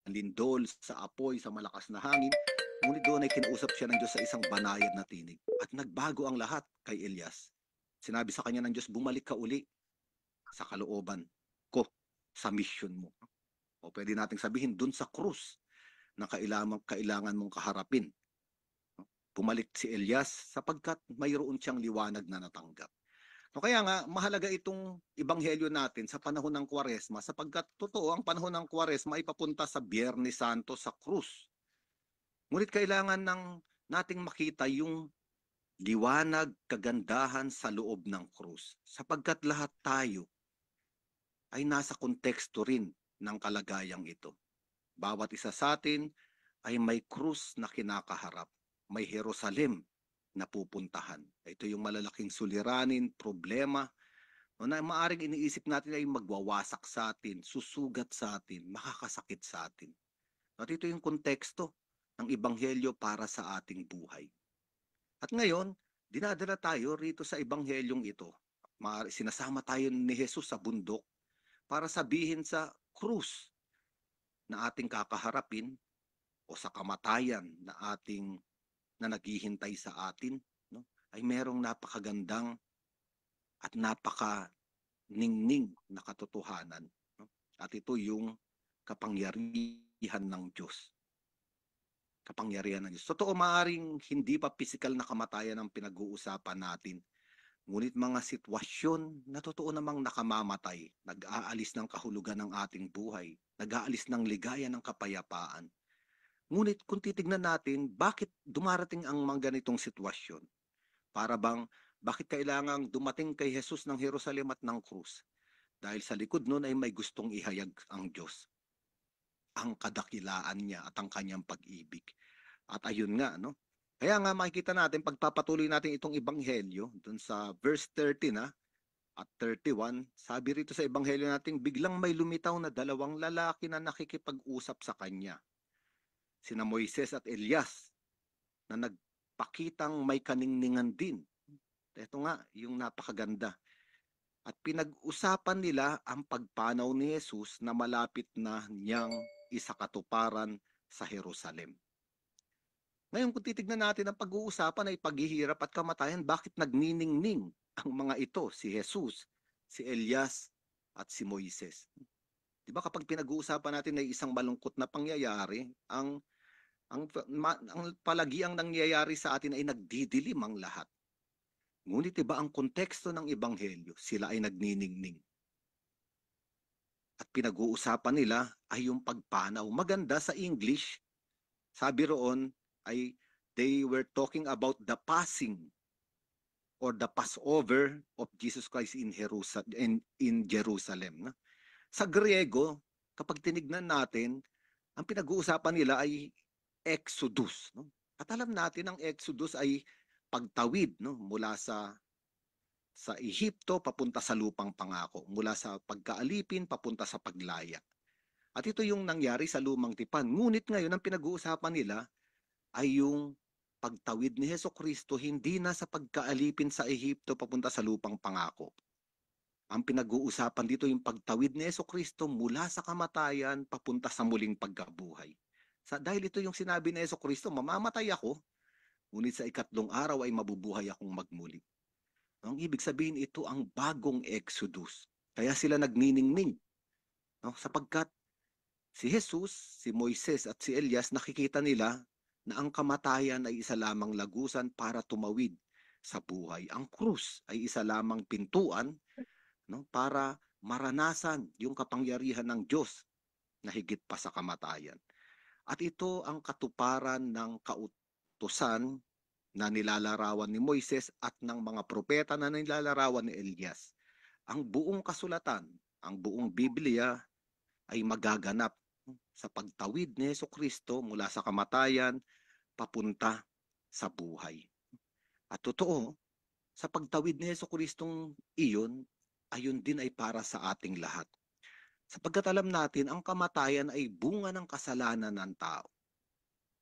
lindol, sa apoy, sa malakas na hangin. Ngunit doon ay kinausap siya ng Diyos sa isang banayad na tinig. At nagbago ang lahat kay Elias. Sinabi sa kanya ng Diyos, bumalik ka uli sa kalooban ko, sa mission mo. O pwede nating sabihin, dun sa krus na kailangan mong kaharapin. Bumalik si Elias sapagkat mayroon siyang liwanag na natanggap. So kaya nga, mahalaga itong ebanghelyo natin sa panahon ng Kwaresma sapagkat totoo, ang panahon ng Kwaresma ay papunta sa Biyernes Santo sa krus. Ngunit kailangan nating makita yung liwanag, kagandahan sa loob ng krus sapagkat lahat tayo ay nasa konteksto rin ng kalagayang ito. Bawat isa sa atin ay may krus na kinakaharap, may Jerusalem na pupuntahan. Ito yung malalaking suliranin, problema, na maaring iniisip natin ay magwawasak sa atin, susugat sa atin, makakasakit sa atin. At ito yung konteksto ng ebanghelyo para sa ating buhay. At ngayon, dinadala tayo rito sa ebanghelyong ito. Sinasama tayo ni Jesus sa bundok para sabihin sa krus na ating kakaharapin o sa kamatayan na naghihintay sa atin, no, ay merong napakagandang at napaka-ningning na katotohanan. No? At ito yung kapangyarihan ng Diyos. Kapangyarihan ng Diyos. Totoo, maaring hindi pa physical na kamatayan ang pinag-uusapan natin. Ngunit mga sitwasyon na totoo namang nakamamatay, nag-aalis ng kahulugan ng ating buhay, nag-aalis ng ligaya ng kapayapaan. Ngunit kung titignan natin, bakit dumarating ang mga ganitong sitwasyon? Para bang, bakit kailangang dumating kay Jesus ng Jerusalem at ng krus? Dahil sa likod nun ay may gustong ihayag ang Diyos. Ang kadakilaan niya at ang kanyang pag-ibig. At ayun nga, no? Kaya nga makikita natin, pagpapatuloy natin itong ebanghelyo, dun sa verse 30 na, at 31, sabi rito sa ebanghelyo natin, biglang may lumitaw na dalawang lalaki na nakikipag-usap sa kanya. Sina Moises at Elias na nagpakitang may kaningningan din. Ito nga, yung napakaganda. At pinag-usapan nila ang pagpanaw ni Jesus na malapit na niyang isakatuparan sa Jerusalem. Ngayon kung titignan natin ang pag-uusapan ay paghihirap at kamatayan, bakit nagniningning ang mga ito, si Jesus, si Elias at si Moises? Di ba kapag pinag-uusapan natin ay isang malungkot na pangyayari, ang palagiang nangyayari sa atin ay nagdidilim ang lahat. Ngunit iba ang konteksto ng ebanghelyo, sila ay nagniningning. At pinag-uusapan nila ay yung pagpanaw. Maganda sa English, sabi roon ay they were talking about the passing or the Passover of Jesus Christ in Jerusalem. Sa Griego, kapag tinignan natin, ang pinag-uusapan nila ay Exodus. At alam natin ang Exodus ay pagtawid mula sa Ehipto papunta sa lupang pangako, mula sa pagkaalipin papunta sa paglaya. At ito yung nangyari sa lumang tipan. Ngunit ngayon ang pinag-uusapan nila ay yung pagtawid ni Hesukristo hindi na sa pagkaalipin sa Ehipto papunta sa lupang pangako. Ang pinag-uusapan dito yung pagtawid ni Hesukristo mula sa kamatayan papunta sa muling pagkabuhay. Dahil ito yung sinabi ni Hesukristo, mamamatay ako, ngunit sa ikatlong araw ay mabubuhay akong magmuli. Ang ibig sabihin, ito ang bagong Exodus. Kaya sila nagniningning. Sapagkat si Jesus, si Moises at si Elias, nakikita nila na ang kamatayan ay isa lamang lagusan para tumawid sa buhay. Ang krus ay isa lamang pintuan para maranasan yung kapangyarihan ng Diyos na higit pa sa kamatayan. At ito ang katuparan ng kautusan na nilalarawan ni Moises at ng mga propeta na nilalarawan ni Elias. Ang buong kasulatan, ang buong Biblia ay magaganap sa pagtawid ni Hesukristo mula sa kamatayan papunta sa buhay. At totoo, sa pagtawid ni Hesukristong iyon, ayun din ay para sa ating lahat. Sapagkat alam natin, ang kamatayan ay bunga ng kasalanan ng tao.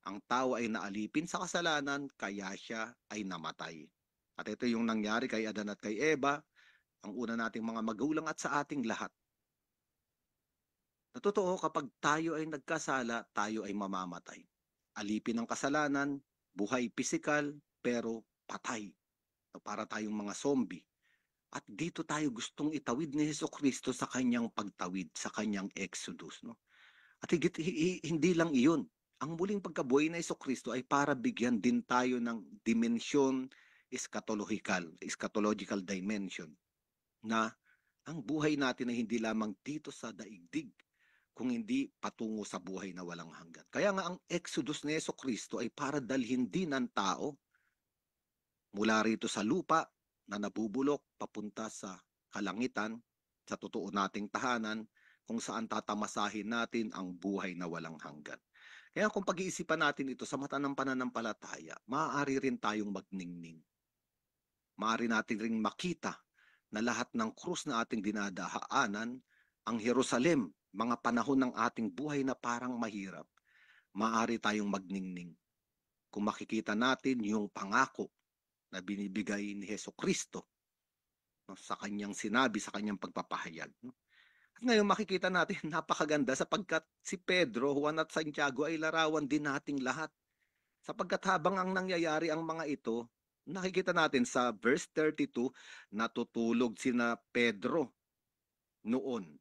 Ang tao ay naalipin sa kasalanan, kaya siya ay namatay. At ito yung nangyari kay Adan at kay Eva, ang una nating mga magulang at sa ating lahat. Na totoo, kapag tayo ay nagkasala, tayo ay mamamatay. Alipin ng kasalanan, buhay pisikal, pero patay. Para tayong mga zombie. At dito tayo gustong itawid ni Hesukristo sa kanyang pagtawid, sa kanyang Exodus. At hindi lang iyon. Ang muling pagkabuhay na Hesukristo ay para bigyan din tayo ng dimensyon eschatological dimension. Na ang buhay natin ay hindi lamang dito sa daigdig, kung hindi patungo sa buhay na walang hanggan. Kaya nga ang Exodus ni Hesukristo ay para dalhin din ang tao mula rito sa lupa na nabubulok papunta sa kalangitan, sa totoo nating tahanan, kung saan tatamasahin natin ang buhay na walang hanggan. Kaya kung pag-iisipan natin ito sa mata ng pananampalataya, maaari rin tayong magningning. Maaari natin ring makita na lahat ng krus na ating dinadaanan, ang Jerusalem, mga panahon ng ating buhay na parang mahirap, maaari tayong magningning. Kung makikita natin yung pangako na binibigay ni Hesukristo sa kanyang sinabi, sa kanyang pagpapahayag. At ngayon makikita natin napakaganda sapagkat si Pedro, Juan at Santiago ay larawan din nating lahat. Sapagkat habang ang nangyayari ang mga ito, nakikita natin sa verse 32, natutulog sina Pedro noon.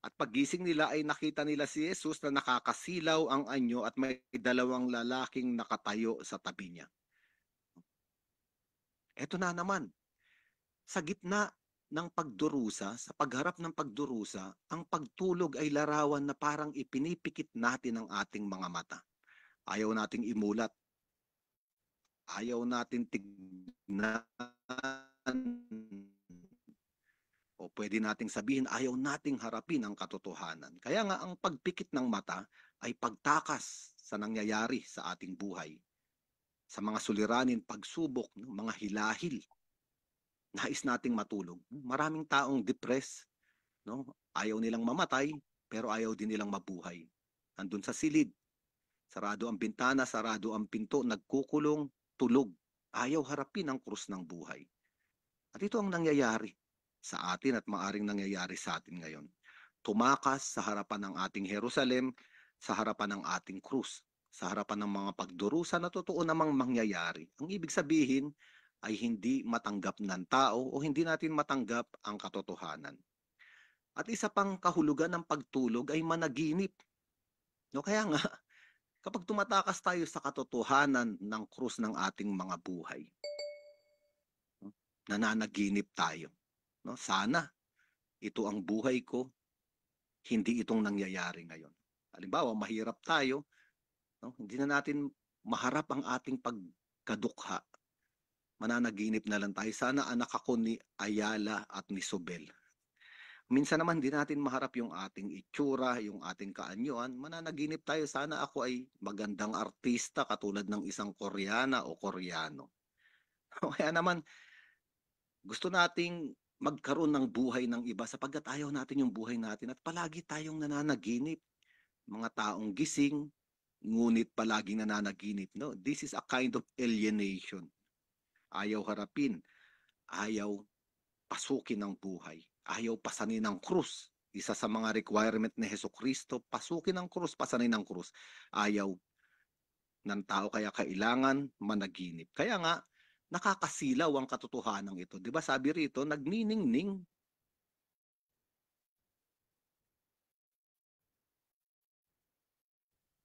At paggising nila ay nakita nila si Jesus na nakakasilaw ang anyo at may dalawang lalaking nakatayo sa tabi niya. Eto na naman, sa gitna ng pagdurusa, sa pagharap ng pagdurusa, ang pagtulog ay larawan na parang ipinipikit natin ang ating mga mata. Ayaw nating imulat. Ayaw natin tignan. O pwede nating sabihin, ayaw nating harapin ang katotohanan. Kaya nga ang pagpikit ng mata ay pagtakas sa nangyayari sa ating buhay. Sa mga suliranin, pagsubok, mga hilahil. Nais nating matulog. Maraming taong depressed. Ayaw nilang mamatay, pero ayaw din nilang mabuhay. Nandun sa silid. Sarado ang bintana, sarado ang pinto, nagkukulong, tulog. Ayaw harapin ang krus ng buhay. At ito ang nangyayari sa atin at maaring nangyayari sa atin ngayon. Tumakas sa harapan ng ating Jerusalem, sa harapan ng ating krus, sa harapan ng mga pagdurusa na totoo namang mangyayari. Ang ibig sabihin ay hindi matanggap ng tao o hindi natin matanggap ang katotohanan. At isa pang kahulugan ng pagtulog ay managinip. No, kaya nga, kapag tumatakas tayo sa katotohanan ng krus ng ating mga buhay, nananaginip tayo. No, sana ito ang buhay ko, hindi itong nangyayari ngayon. Halimbawa, mahirap tayo, no, hindi na natin maharap ang ating pagkadukha. Mananaginip na lang tayo. Sana anak ako ni Ayala at ni Sobel. Minsan naman hindi natin maharap yung ating itsura, yung ating kaanyuan. Mananaginip tayo, sana ako ay magandang artista katulad ng isang Koreana o Koreano. Kaya naman, gusto nating magkaroon ng buhay ng iba sapagkat ayaw natin yung buhay natin at palagi tayong nananaginip. Mga taong gising, ngunit palaging nananaginip. No? This is a kind of alienation. Ayaw harapin, ayaw pasukin ng buhay, ayaw pasanin ng krus. Isa sa mga requirement ni Jesucristo, pasukin ng krus, pasanin ng krus. Ayaw ng tao, kaya kailangan managinip. Kaya nga, nakakasilaw ang katotohanan ito. Di ba sabi rito, nagniningning.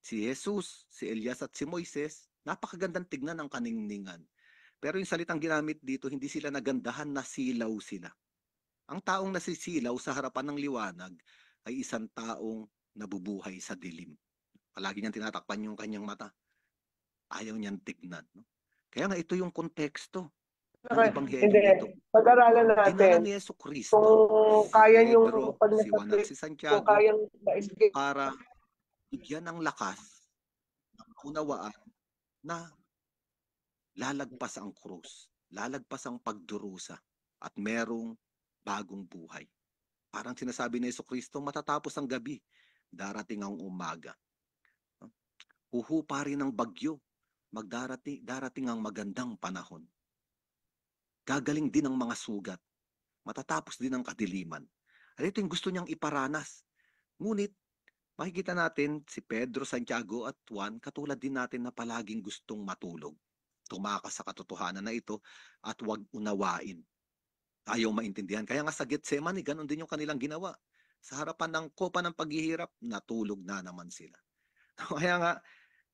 Si Jesus, si Elias at si Moises, napakagandang tignan ng kaningningan. Pero yung salitang ginamit dito, hindi sila nagandahan, nasilaw sila. Ang taong nasisilaw sa harapan ng liwanag ay isang taong nabubuhay sa dilim. Palagi niyang tinatakpan yung kanyang mata. Ayaw niyang tignan. No? Kaya nga ito yung konteksto ng ebanghelyo ito. Pag-aralan Dinala natin ni Jesucristo kung si kaya niyong, Pedro, pag si Juan at si kung Santiago kayang ma-escape. para bigyan ng lakas, ng kaunawaan na lalagpas ang krus, lalagpas ang pagdurusa at merong bagong buhay. Parang sinasabi ni Jesucristo, matatapos ang gabi, darating ang umaga. Huhupa rin ang bagyo, darating ang magandang panahon. Gagaling din ang mga sugat, matatapos din ang kadiliman. At ito yung gusto niyang iparanas. Ngunit, makikita natin si Pedro, Santiago at Juan, katulad din natin na palaging gustong matulog. Tumakas sa katotohanan na ito at huwag unawain. Ayaw maintindihan. Kaya nga sa Getsemani, ganun din yung kanilang ginawa. Sa harapan ng kopa ng paghihirap, natulog na naman sila. Kaya nga,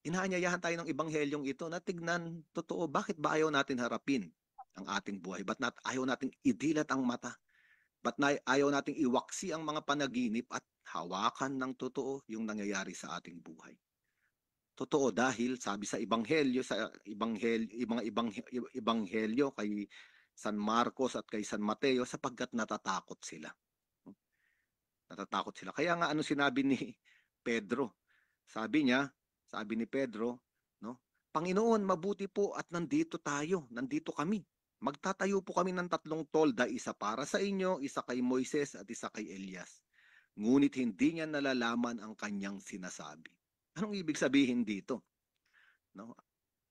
inaanyayahan tayo ng ebanghelyong ito na tignan, totoo, bakit ba ayaw natin harapin ang ating buhay? Ba't ayaw nating idilat ang mata? Ba't ayaw nating iwaksi ang mga panaginip at hawakan ng totoo yung nangyayari sa ating buhay? Totoo dahil sabi sa ebanghelyo, mga ebanghelyo kay San Marcos at kay San Mateo, sapagkat natatakot sila. Natatakot sila. Kaya nga ano sinabi ni Pedro? Sabi ni Pedro, no? Panginoon, mabuti po at nandito kami. Magtatayo po kami ng 3 tolda, isa para sa inyo, isa kay Moises at isa kay Elias. Ngunit hindi niya nalalaman ang kanyang sinasabi. Anong ibig sabihin dito? No?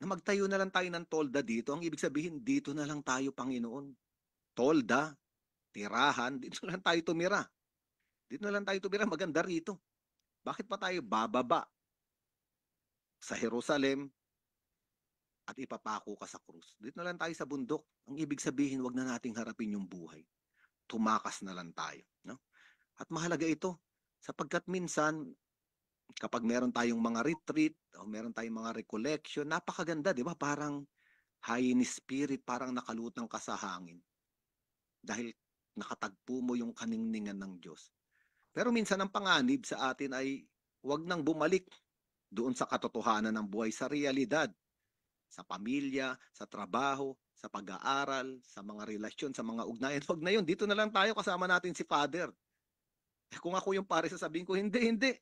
Na magtayo na lang tayo ng tolda dito, ang ibig sabihin, dito na lang tayo, Panginoon. Tolda, tirahan, dito na lang tayo tumira. Dito na lang tayo tumira, maganda rito. Bakit pa tayo bababa sa Jerusalem at ipapako ka sa krus? Dito na lang tayo sa bundok. Ang ibig sabihin, wag na nating harapin yung buhay. Tumakas na lang tayo. No? At mahalaga ito, sapagkat minsan, kapag meron tayong mga retreat o meron tayong mga recollection, napakaganda, di ba? Parang high in spirit, parang nakalutang ka sa hangin. Dahil nakatagpo mo yung kaningningan ng Diyos. Pero minsan ang panganib sa atin ay huwag nang bumalik doon sa katotohanan ng buhay, sa realidad, sa pamilya, sa trabaho, sa pag-aaral, sa mga relasyon, sa mga ugnayan. Huwag na yun, dito na lang tayo, kasama natin si Father. Kung ako yung pare, sasabihin ko, hindi.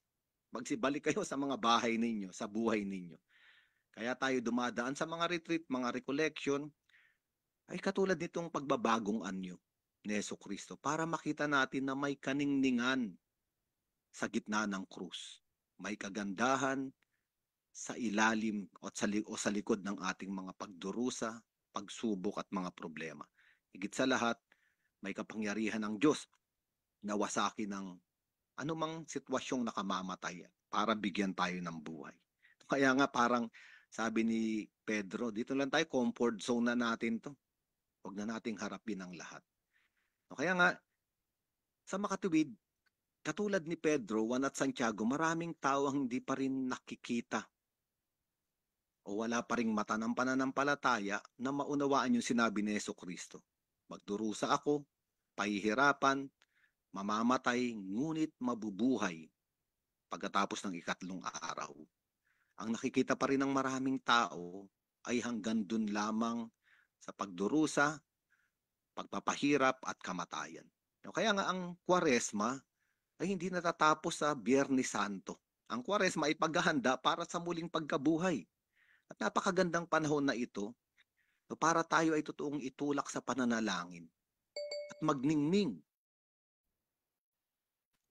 Magsibalik kayo sa mga bahay ninyo, sa buhay ninyo. Kaya tayo dumadaan sa mga retreat, mga recollection, ay katulad nitong pagbabagong anyo ni Jesucristo para makita natin na may kaningningan sa gitna ng krus. May kagandahan sa ilalim o sa likod ng ating mga pagdurusa, pagsubok at mga problema. Higit sa lahat, may kapangyarihan ng Diyos na wasakin ng anumang sitwasyong nakamamatay para bigyan tayo ng buhay. Kaya nga parang sabi ni Pedro, dito lang tayo, comfort zone na natin to. Huwag na nating harapin ang lahat. Kaya nga, sa makatuwid, katulad ni Pedro, Juan at Santiago, maraming tao ang hindi pa rin nakikita o wala pa ring mata ng pananampalataya na maunawaan yung sinabi ni Jesucristo. Magdurusa ako, pahihirapan, mamamatay, ngunit mabubuhay pagkatapos ng ikatlong araw. Ang nakikita pa rin ng maraming tao ay hanggang dun lamang sa pagdurusa, pagpapahirap at kamatayan. Kaya nga ang Kwaresma ay hindi natatapos sa Biyernes Santo. Ang Kwaresma ay paghahanda para sa muling pagkabuhay. At napakagandang panahon na ito para tayo ay totoong itulak sa pananalangin at magningning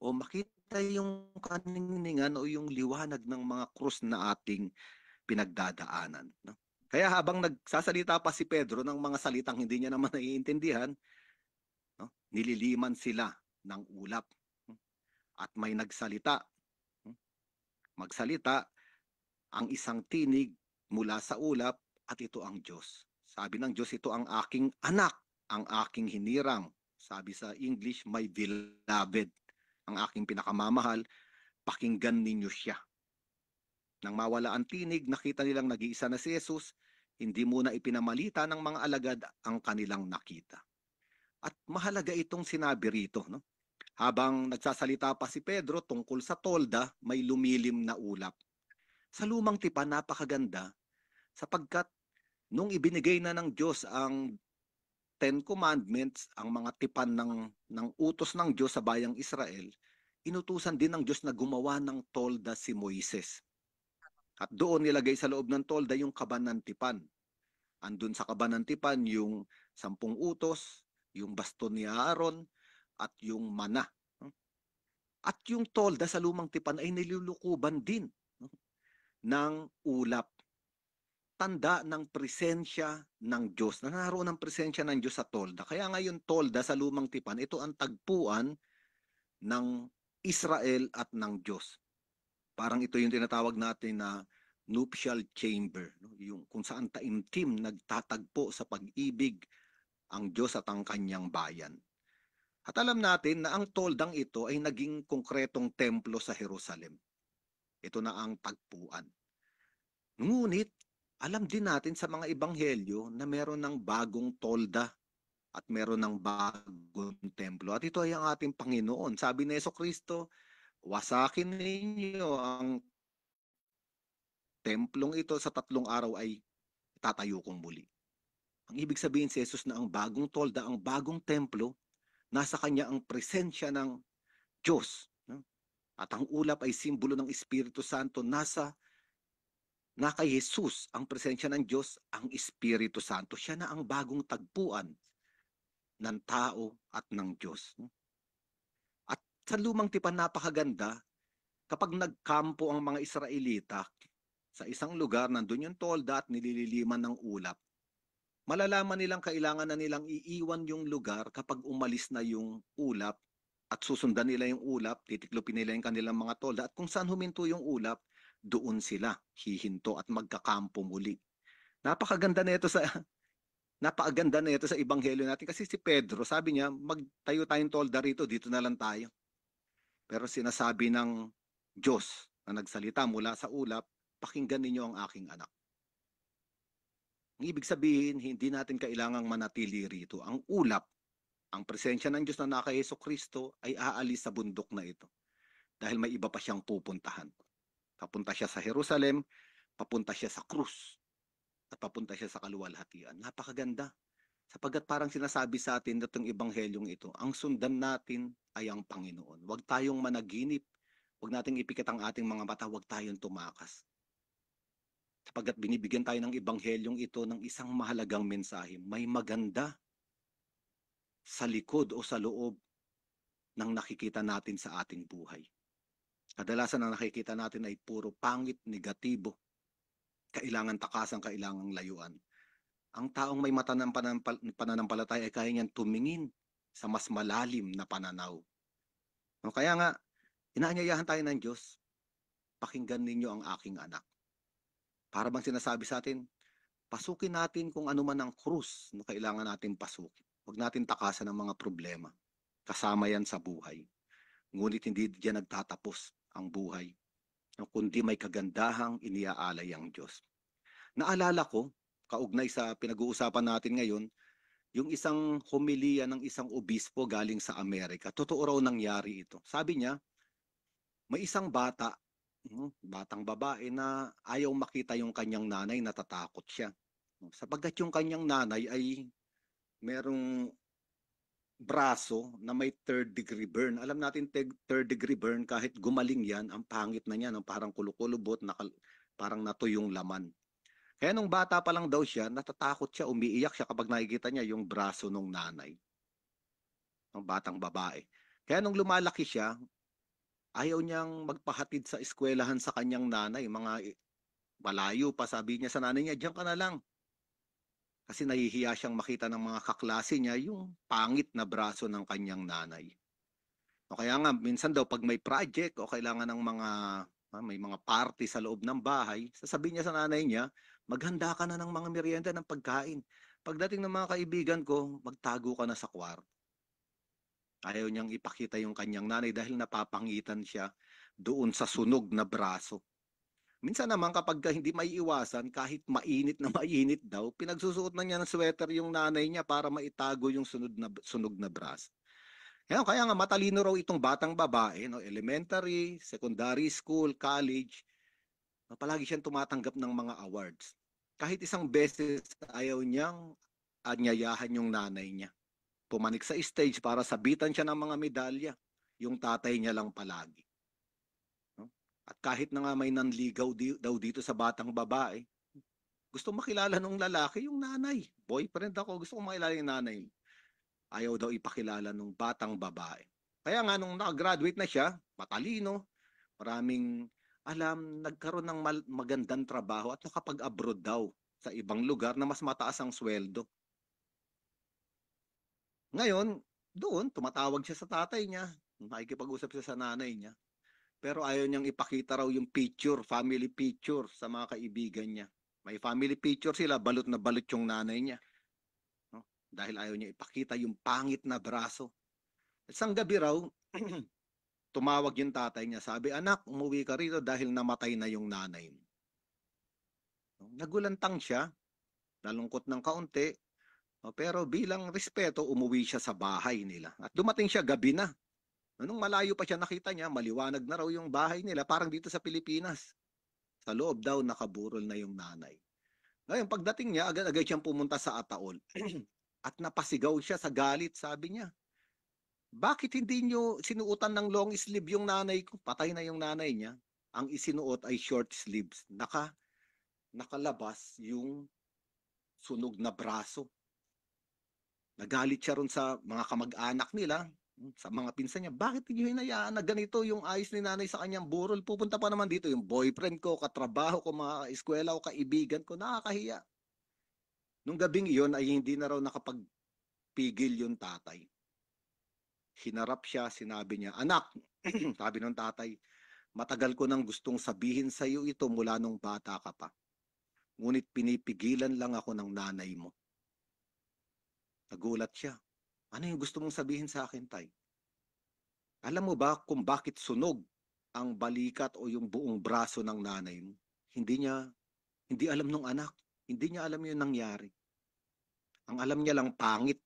o makita yung kaningningan o yung liwanag ng mga krus na ating pinagdadaanan. No? Kaya habang nagsasalita pa si Pedro ng mga salitang hindi niya naman naiintindihan, no? Nililiman sila ng ulap. At may nagsalita. Magsalita ang isang tinig mula sa ulap at ito ang Diyos. Sabi ng Diyos, ito ang aking anak, ang aking hinirang. Sabi sa English, my beloved, ang aking pinakamamahal, pakinggan ninyo siya. Nang mawala ang tinig, nakita nilang nag-iisa na si Jesus, hindi muna ipinamalita ng mga alagad ang kanilang nakita. At mahalaga itong sinabi rito, no? Habang nagsasalita pa si Pedro tungkol sa tolda, may lumilim na ulap. Sa lumang tipan, napakaganda sapagkat nung ibinigay na ng Diyos ang Ten Commandments, ang mga tipan ng utos ng Diyos sa bayang Israel, inutusan din ng Diyos na gumawa ng tolda si Moises. At doon nilagay sa loob ng tolda yung kaban ng tipan. Andun sa kaban ng tipan yung 10 utos, yung baston ni Aaron, at yung mana. At yung tolda sa lumang tipan ay nilulukuban din ng ulap. Tanda ng presensya ng Diyos. Na naroon ang presensya ng Diyos sa tolda. Kaya ngayon tolda sa lumang tipan, ito ang tagpuan ng Israel at ng Diyos. Parang ito yung tinatawag natin na nuptial chamber. Yung kung saan taimtim nagtatagpo sa pag-ibig ang Diyos at ang kanyang bayan. At alam natin na ang toldang ito ay naging konkretong templo sa Jerusalem. Ito na ang tagpuan. Ngunit, alam din natin sa mga ebanghelyo na meron ng bagong tolda at meron ng bagong templo. At ito ay ang ating Panginoon. Sabi ni Jesucristo, wasakin ninyo ang templong ito sa 3 araw ay tatayo kong muli. Ang ibig sabihin si Jesus na ang bagong tolda, ang bagong templo, nasa kanya ang presensya ng Diyos. At ang ulap ay simbolo ng Espiritu Santo. Na kay Jesus ang presensya ng Diyos, ang Espiritu Santo. Siya na ang bagong tagpuan ng tao at ng Diyos. At sa lumang tipan napakaganda, kapag nagkampo ang mga Israelita sa isang lugar, nandun yung tolda at nilililiman ng ulap, malalaman nilang kailangan na nilang iiwan yung lugar kapag umalis na yung ulap at susundan nila yung ulap, titiklopin nila yung kanilang mga tolda at kung saan huminto yung ulap, doon sila hihinto at magkakampo muli. Napakaganda na ito sa ebanghelyo natin kasi si Pedro, sabi niya, magtayo tayong tolda rito, dito na lang tayo. Pero sinasabi ng Diyos na nagsalita mula sa ulap, pakinggan ninyo ang aking anak. Ang ibig sabihin, hindi natin kailangang manatili rito. Ang ulap, ang presensya ng Diyos na naka Jesucristo ay aalis sa bundok na ito. Dahil may iba pa siyang pupuntahan. Papunta siya sa Jerusalem, papunta siya sa krus, at papunta siya sa kaluwalhatian. Napakaganda. Sapagkat parang sinasabi sa atin itong ebanghelyong ito, ang sundan natin ay ang Panginoon. Huwag tayong managinip. Huwag nating ipikit ang ating mga mata. Huwag tayong tumakas. Sapagkat binibigyan tayo ng ebanghelyong ito ng isang mahalagang mensahe. May maganda sa likod o sa loob ng nakikita natin sa ating buhay. Kadalasan ang nakikita natin ay puro pangit, negatibo. Kailangan takasan, kailangan layuan. Ang taong may mata ng pananampalataya ay kaya niyang tumingin sa mas malalim na pananaw. No, kaya nga, inaanyayahan tayo ng Diyos, pakinggan ninyo ang aking anak. Para bang sinasabi sa atin, pasukin natin kung ano man ang krus na kailangan natin pasukin. Huwag natin takasan ng mga problema. Kasama yan sa buhay. Ngunit hindi diyan nagtatapos ang buhay, kundi may kagandahang iniaalay ang Diyos. Naalala ko, kaugnay sa pinag-uusapan natin ngayon, yung isang homilya ng isang obispo galing sa Amerika. Totoo raw nangyari ito. Sabi niya, may isang bata, batang babae na ayaw makita yung kanyang nanay, natatakot siya. Sapagkat yung kanyang nanay ay merong braso na may third degree burn. Alam natin third degree burn, kahit gumaling yan, ang pangit na niya, parang kulukulubot, parang natuyong laman. Kaya nung bata pa lang daw siya, natatakot siya, umiiyak siya kapag nakikita niya yung braso ng nanay, ng batang babae. Kaya nung lumalaki siya, ayaw niyang magpahatid sa eskwelahan sa kanyang nanay. Malayo pa, sabi niya sa nanay niya, diyan ka na lang. Kasi nahihiya siyang makita ng mga kaklase niya yung pangit na braso ng kanyang nanay. O kaya nga, minsan daw pag may project o kailangan ng may mga party sa loob ng bahay, sasabihin niya sa nanay niya, maghanda ka na ng mga merienda ng pagkain. Pagdating ng mga kaibigan ko, magtago ka na sa kwarto. Ayaw niyang ipakita yung kanyang nanay dahil napapangitan siya doon sa sunog na braso. Minsan naman kapag hindi maiiwasan, kahit mainit na mainit daw, pinagsusuot na niya ng sweater yung nanay niya para maitago yung sunog na braso. Kaya nga matalino raw itong batang babae, no? Elementary, secondary school, college, palagi siyang tumatanggap ng mga awards. Kahit isang beses ayaw niyang anyayahan yung nanay niya. Pumanik sa stage para sabitan siya ng mga medalya. Yung tatay niya lang palagi. No? At kahit na nga may nanligaw daw dito sa batang babae, gusto makilala nung lalaki yung nanay. Boyfriend ako, gusto ko makilala yung nanay. Ayaw daw ipakilala nung batang babae. Kaya nga nung nakagraduate na siya, matalino, maraming alam, nagkaroon ng magandang trabaho at nakapag-abroad daw sa ibang lugar na mas mataas ang sweldo. Ngayon, doon, tumatawag siya sa tatay niya, nakikipag-usap siya sa nanay niya, pero ayaw niyang ipakita raw yung picture, family picture sa mga kaibigan niya. May family picture sila, balot na balot yung nanay niya. Dahil ayaw niya ipakita yung pangit na braso. Isang gabi raw, tumawag yung tatay niya. Sabi, anak, umuwi ka rito dahil namatay na yung nanay mo. Nagulantang siya, nalungkot ng kaunti, pero bilang respeto, umuwi siya sa bahay nila. At dumating siya gabi na. Nung malayo pa siya nakita niya, maliwanag na raw yung bahay nila, parang dito sa Pilipinas. Sa loob daw, nakaburol na yung nanay. Ngayon, pagdating niya, agad-agad siyang pumunta sa ataol. At napasigaw siya sa galit, sabi niya, bakit hindi niyo sinuotan ng long sleeve yung nanay ko? Patay na yung nanay niya. Ang isinuot ay short sleeves. Nakalabas yung sunog na braso. Nagalit siya ron sa mga kamag-anak nila, sa mga pinsan niya. Bakit niyo hinayaan na ganito yung ayos ni nanay sa kanyang burol? Pupunta pa naman dito yung boyfriend ko, katrabaho ko, mga eskwela ko, kaibigan ko. Nakakahiya. Nung gabing iyon ay hindi na raw nakapagpigil yung tatay. Hinarap siya, sinabi niya, anak, sabi ng tatay, matagal ko nang gustong sabihin sa iyo ito mula nung bata ka pa. Ngunit pinipigilan lang ako ng nanay mo. Nagulat siya. Ano yung gusto mong sabihin sa akin, tay? Alam mo ba kung bakit sunog ang balikat o yung buong braso ng nanay mo? Hindi alam nung anak. Hindi niya alam yung nangyari. Ang alam niya lang pangit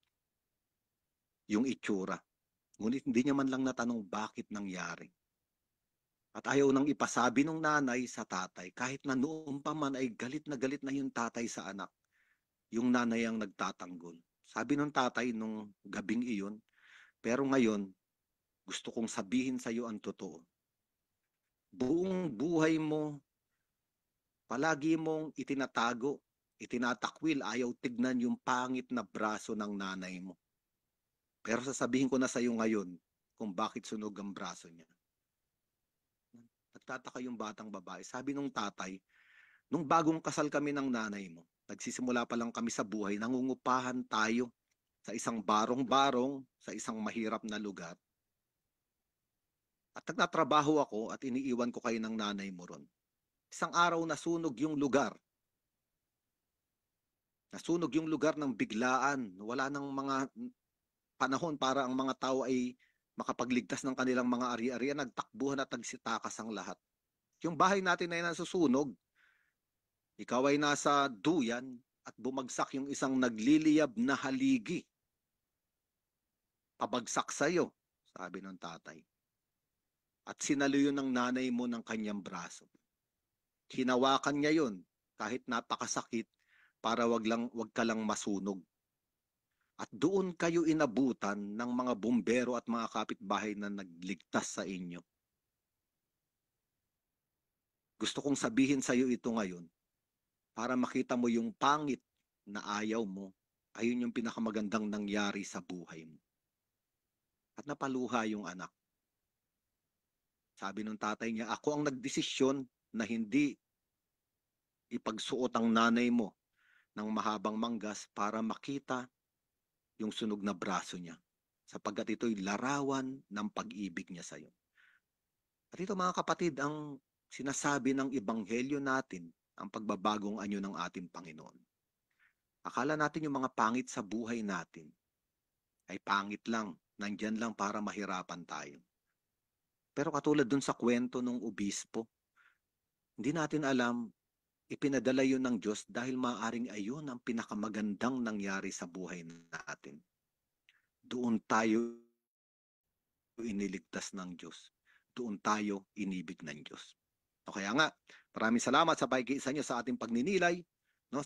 yung itsura. Ngunit hindi niya man lang natanong bakit nangyari. At ayaw nang ipasabi ng nanay sa tatay. Kahit na noon pa man ay galit na yung tatay sa anak. Yung nanay ang nagtatanggol. Sabi ng tatay nung gabing iyon, pero ngayon, gusto kong sabihin sa iyo ang totoo. Buong buhay mo, palagi mong itinatago, itinatakwil, ayaw tignan yung pangit na braso ng nanay mo. Pero sasabihin ko na sa iyo ngayon kung bakit sunog ang braso niya. Nagtataka yung batang babae. Sabi nung tatay, nung bagong kasal kami ng nanay mo, nagsisimula pa lang kami sa buhay, nangungupahan tayo sa isang barong-barong, sa isang mahirap na lugar. At nagtatrabaho ako at iniiwan ko kayo ng nanay mo ron. Isang araw nasunog yung lugar. Nasunog yung lugar ng biglaan. Wala nang mga panahon para ang mga tao ay makapagligtas ng kanilang mga ari-arian. Nagtakbuhan at nagsitakas ang lahat. Yung bahay natin ay nasusunog. Ikaw ay nasa duyan at bumagsak yung isang nagliliyab na haligi. Pabagsak sa'yo, sabi ng tatay. At sinalo yun ng nanay mo ng kanyang braso. Hinawakan niya yun kahit napakasakit para wag ka lang masunog. At doon kayo inabutan ng mga bumbero at mga kapitbahay na nagligtas sa inyo. Gusto kong sabihin sa iyo ito ngayon para makita mo yung pangit na ayaw mo. Ayun yung pinakamagandang nangyari sa buhay mo. At napaluha yung anak. Sabi ng tatay niya, ako ang nagdesisyon na hindi ipagsuot ang nanay mo ng mahabang manggas para makita yung sunog na braso niya. Sapagkat ito'y larawan ng pag-ibig niya sa iyo. At ito mga kapatid, ang sinasabi ng ebanghelyo natin, ang pagbabagong anyo ng ating Panginoon. Akala natin yung mga pangit sa buhay natin ay pangit lang, nandyan lang para mahirapan tayo. Pero katulad dun sa kwento ng obispo, hindi natin alam, ipinadala yun ng Diyos dahil maaaring ayun ang pinakamagandang nangyari sa buhay natin. Doon tayo iniligtas ng Diyos. Doon tayo inibig ng Diyos. O kaya nga, maraming salamat sa pakikiisa nyo sa ating pagninilay. No?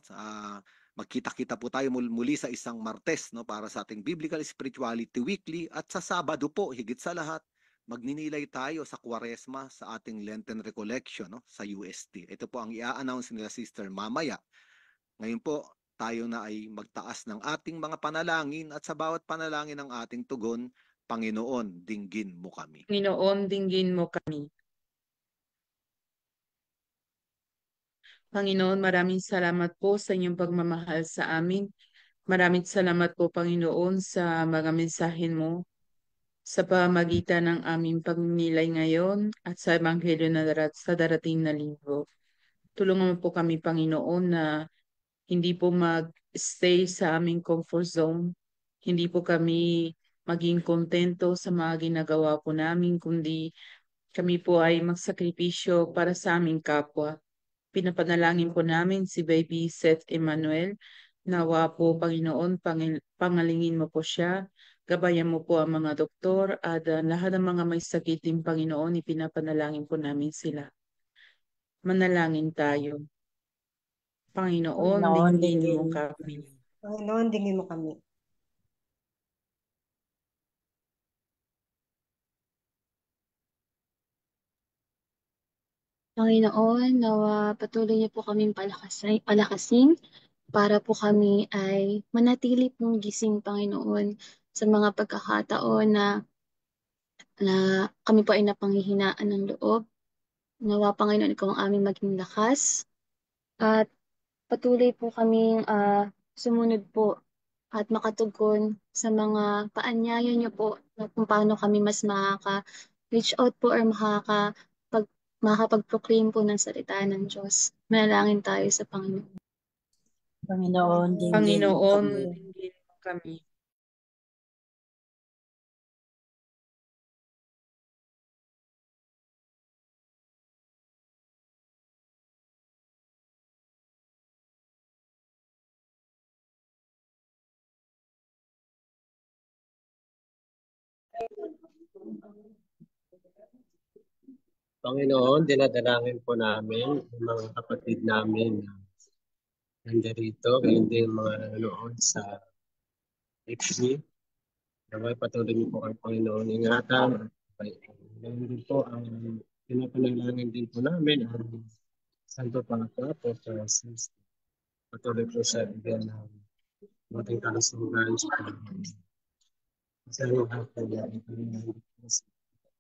Magkita-kita po tayo muli sa isang Martes, no? Para sa ating Biblical Spirituality Weekly. At sa Sabado po, higit sa lahat, magninilay tayo sa Kwaresma sa ating Lenten Recollection, no? Sa UST. Ito po ang i-announce nila Sister mamaya. Ngayon po, tayo na ay magtaas ng ating mga panalangin at sa bawat panalangin ng ating tugon, Panginoon, dinggin mo kami. Panginoon, dinggin mo kami. Panginoon, maraming salamat po sa inyong pagmamahal sa amin. Maraming salamat po, Panginoon, sa mga mensahe mo sa pamamagitan ng aming pagninilay ngayon at sa ebanghelyo na sa darating na linggo. Tulungan mo po kami, Panginoon, na hindi po mag-stay sa aming comfort zone. Hindi po kami maging kontento sa mga ginagawa po namin, kundi kami po ay magsakripisyo para sa aming kapwa. Pinapanalangin po namin si Baby Seth Emmanuel. Nawa po, Panginoon, pangalingin mo po siya. Gabayan mo po ang mga doktor at lahat ng mga may sakit din, Panginoon, ipinapanalangin po namin sila. Manalangin tayo. Panginoon, dinggin mo kami. Panginoon, dinggin mo kami. Panginoon, nawa patuloy niyo po kaming palakasin para po kami ay manatili pong gising, Panginoon, sa mga pagkakataon na kami po ay napanghihinaan ng loob. Nawa, Panginoon, ikaw ang aming maging lakas at patuloy po kaming sumunod po at makatugon sa mga paanyaya niyo po na kung paano kami mas makaka-reach out po or makakapag-proclaim po ng salita ng Diyos. Manalangin tayo sa Panginoon. Panginoon, dinggin mo Panginoon, kami. dinggin mo kami. Panginoon, dinadalangin po namin ang mga kapatid namin na nandirito, gayon din mga nanonood sa HD. Naway patuloy niyo po ang Panginoon ingatan. Gayon din po ang pinapanalangin din po namin ang Santo Pangako sa Francis. Patuloy po sa bigyan ng mating kalusugan sa Panginoon. Sa lahat po yan,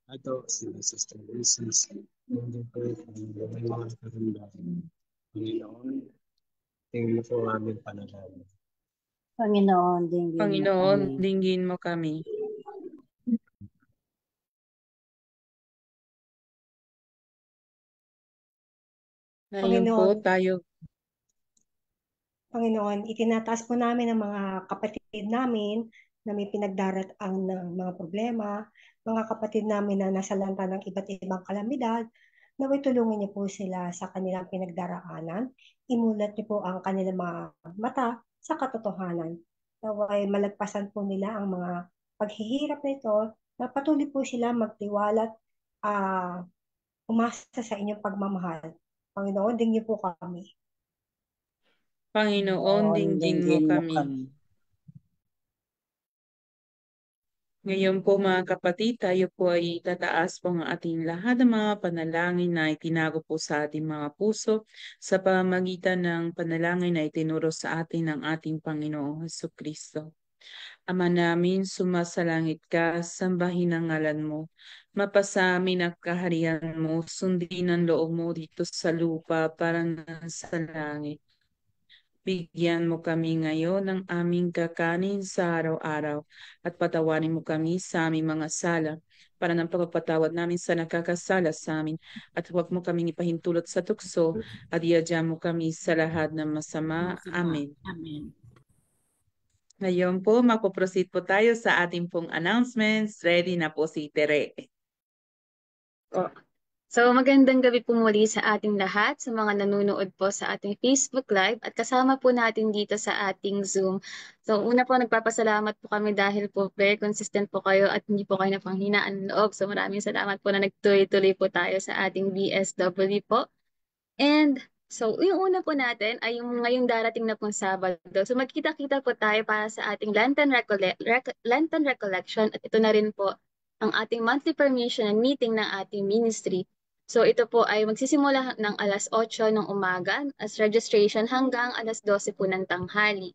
ito si Sister Lucis. Hindi po may mga karamdaman. Panginoon, Tingin mo po ang aming panalangin. Panginoon, dinggin mo Panginoon, kami. dinggin mo kami. Ngayon po Panginoon, tayo, Panginoon, itinataas po namin ang mga kapatid namin na may pinagdaraanan ng mga problema, mga kapatid namin na nasa lanta ng iba't ibang kalamidad, naway tulungan niyo po sila sa kanilang pinagdaraanan, imulat niyo po ang kanilang mga mata sa katotohanan. Naway malagpasan po nila ang mga paghihirap na ito, na patuloy po sila magtiwala at umasa sa inyong pagmamahal. Panginoon, din niyo po kami. Panginoon, Panginoon, dinggin mo dinggin mo kami. kami. Ngayon po mga kapatid, tayo po ay tataas po ang ating lahat ng mga panalangin na itinago po sa ating mga puso sa pamamagitan ng panalangin na itinuro sa atin ng ating Panginoong Hesukristo. Ama namin, sumasalangit ka, sambahin ang ngalan mo. Mapasamin ang kaharian mo, sundin ang loob mo dito sa lupa para sa langit. Bigyan mo kami ngayon ng aming kakanin sa araw-araw at patawarin mo kami sa aming mga sala para ng pagpapatawad namin sa nakakasala sa amin at huwag mo kaming ipahintulot sa tukso at iadya mo kami sa lahat ng masama. Amen. Amen. Ngayon po, mapoproceed po tayo sa ating pong announcements. Ready na po si Tere. Po. So magandang gabi po muli sa ating lahat, sa mga nanonood po sa ating Facebook Live at kasama po natin dito sa ating Zoom. So una po nagpapasalamat po kami dahil po very consistent po kayo at hindi po kayo napanghinaan ng loob. So maraming salamat po na nagtuloy-tuloy po tayo sa ating BSW po. And so yung una po natin ay yung ngayong darating na pong Sabado. So magkita-kita po tayo para sa ating Lenten Recollection at ito na rin po ang ating monthly permission and meeting ng ating ministry. So ito po ay magsisimula ng alas 8 ng umaga as registration hanggang alas 12 po ng tanghali.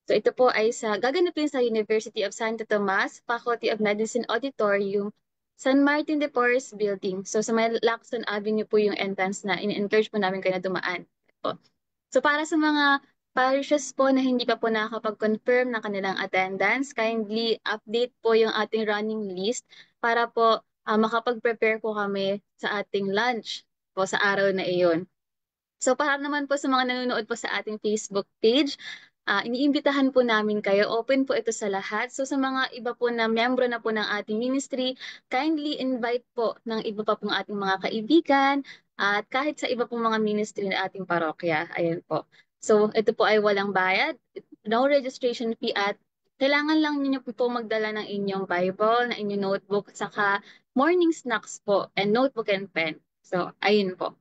So ito po ay gaganapin sa University of Santo Tomas, Faculty of Medicine Auditorium, San Martin de Porres Building. So sa may Lacson Avenue po yung entrance na in-encourage po namin kayo na dumaan. Po. So para sa mga parishes po na hindi pa po nakakapag-confirm ng kanilang attendance, kindly update po yung ating running list para po makapag-prepare po kami sa ating lunch po sa araw na iyon. So para naman po sa mga nanonood po sa ating Facebook page, iniimbitahan po namin kayo. Open po ito sa lahat. So sa mga iba po na miyembro na po ng ating ministry, kindly invite po ng iba pa pong ating mga kaibigan at kahit sa iba pong mga ministry na ating parokya. Ayan po. So ito po ay walang bayad, no registration fee at kailangan lang ninyo po magdala ng inyong Bible, ng inyong notebook, saka morning snacks po, and notebook and pen. So, ayun po.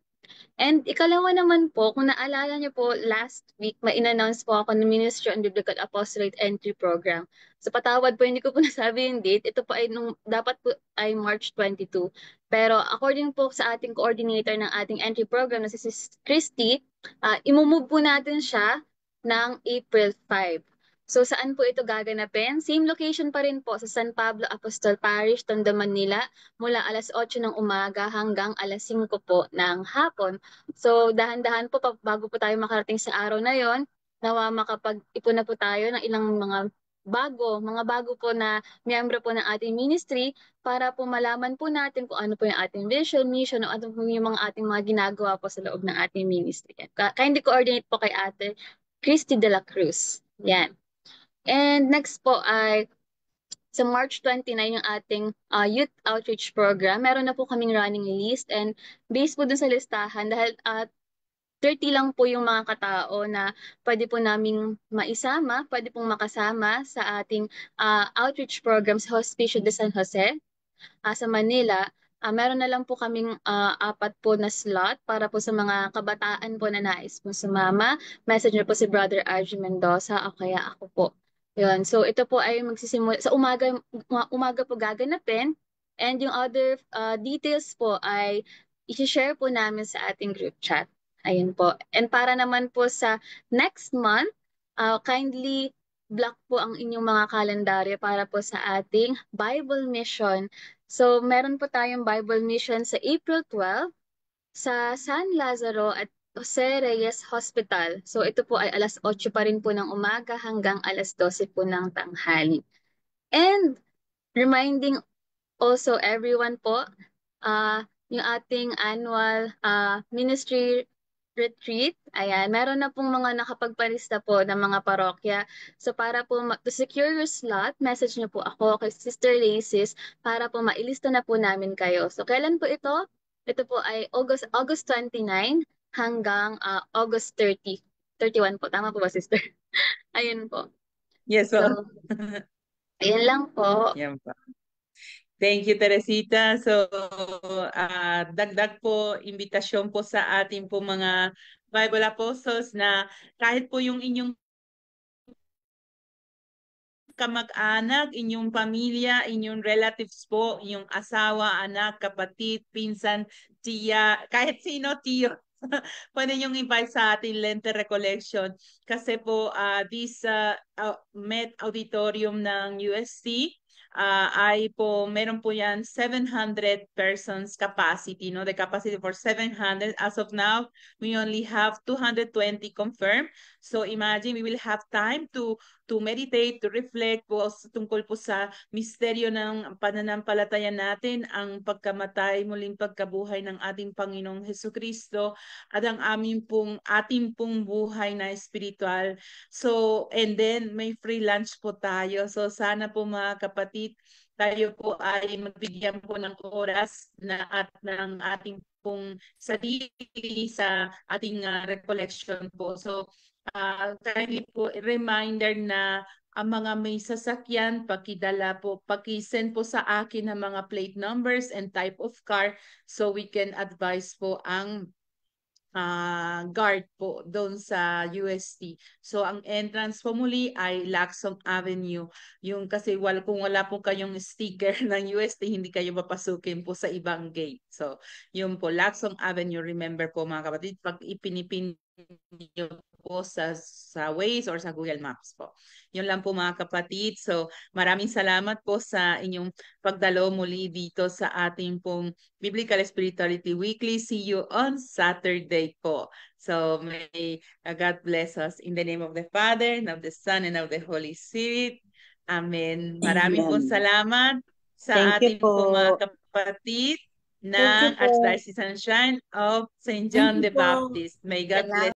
And ikalawa naman po, kung naalala niyo po, last week, may in-announce po ako ng Ministry on Biblical Apostolate Entry Program. So patawad po, hindi ko po nasabi yung date. Ito po ay dapat po ay March 22. Pero according po sa ating coordinator ng ating entry program na si Christy, imumove po natin siya ng April 5. So saan po ito gaganapin? Same location pa rin po sa San Pablo Apostol Parish, Tondo, Manila, mula alas 8 ng umaga hanggang alas 5 po ng hapon. So dahan-dahan po bago po tayo makarating sa araw na yon, nawa makapag-ipon na po tayo ng ilang mga bago po na miyembro po ng ating ministry para po malaman po natin kung ano po yung ating vision, mission, o ano po yung mga ating mga ginagawa po sa loob ng ating ministry. Kindly coordinate po kay Ate Christy de la Cruz. Yan. And next po ay sa March 29 yung ating youth outreach program. Meron na po kaming running list and based po dun sa listahan dahil 30 lang po yung mga katao na pwede po naming maisama, pwede pong makasama sa ating outreach program sa Hospicio de San Jose sa Manila. Meron na lang po kaming 4 po na slot para po sa mga kabataan po na nais po sumama. Message na po si Brother RG Mendoza o kaya ako po. Yun. So ito po ay magsisimula sa umaga po gaganapin, and yung other details po ay i-share po namin sa ating group chat. Ayun po. And para naman po sa next month, kindly block po ang inyong mga kalendaryo para po sa ating Bible mission. So meron po tayong Bible mission sa April 12 sa San Lazaro at Jose Reyes Hospital. So ito po ay alas 8 pa rin po ng umaga hanggang alas 12 po ng tanghali. And reminding also everyone po, yung ating annual ministry retreat, ayan, meron na pong mga nakapagpalista po ng mga parokya. So para po to secure your slot, message niyo po ako kay Sister Laces para po mailista na po namin kayo. So kailan po ito? Ito po ay August 29 hanggang August 30. 31 po. Tama po ba, Sister? Ayun po. Yes, So, po. ayun lang po. Yan po. Thank you, Teresita. So, dagdag po, imbitasyon po sa ating po mga Bible Apostles na kahit po yung inyong kamag-anak, inyong pamilya, inyong relatives po, inyong asawa, anak, kapatid, pinsan, tiya, kahit sino, tiyo. Pwede niyong invite sa ating Lente Recollection kasi po this Met Auditorium ng UST ay po meron po yan 700 persons capacity, no? The capacity for 700. As of now, we only have 220 confirmed. So imagine we will have time to meditate, to reflect po tungkol po sa misteryo ng pananampalataya natin, ang pagkamatay, muling pagkabuhay ng ating Panginoong Hesukristo at ang ating pong buhay na spiritual. So, and then may free lunch po tayo. So, sana po mga kapatid, tayo po ay magbigyan po ng oras na at ng ating pong sarili sa ating recollection po. So, kindly po, reminder na ang mga may sasakyan, pakidala po, pakisend po sa akin ang mga plate numbers and type of car so we can advise po ang guard po doon sa UST. So ang entrance po muli ay Lacson Avenue. Yung kasi kung wala po kayong sticker ng UST, hindi kayo papasukin po sa ibang gate. So yun po, Lacson Avenue. Remember po mga kapatid, pag ipinipin niyo po sa Waze or sa Google Maps po. Yun lang po mga kapatid. So maraming salamat po sa inyong pagdalo muli dito sa ating pong Biblical Spirituality Weekly. See you on Saturday po. So may God bless us in the name of the Father, and of the Son, and of the Holy Spirit. Amen. Maraming Amen. pong salamat sa Thank you ating po mga po. kapatid Thank you ng po. Archdiocese Sunshine of St. Thank John you the po. Baptist. May God bless.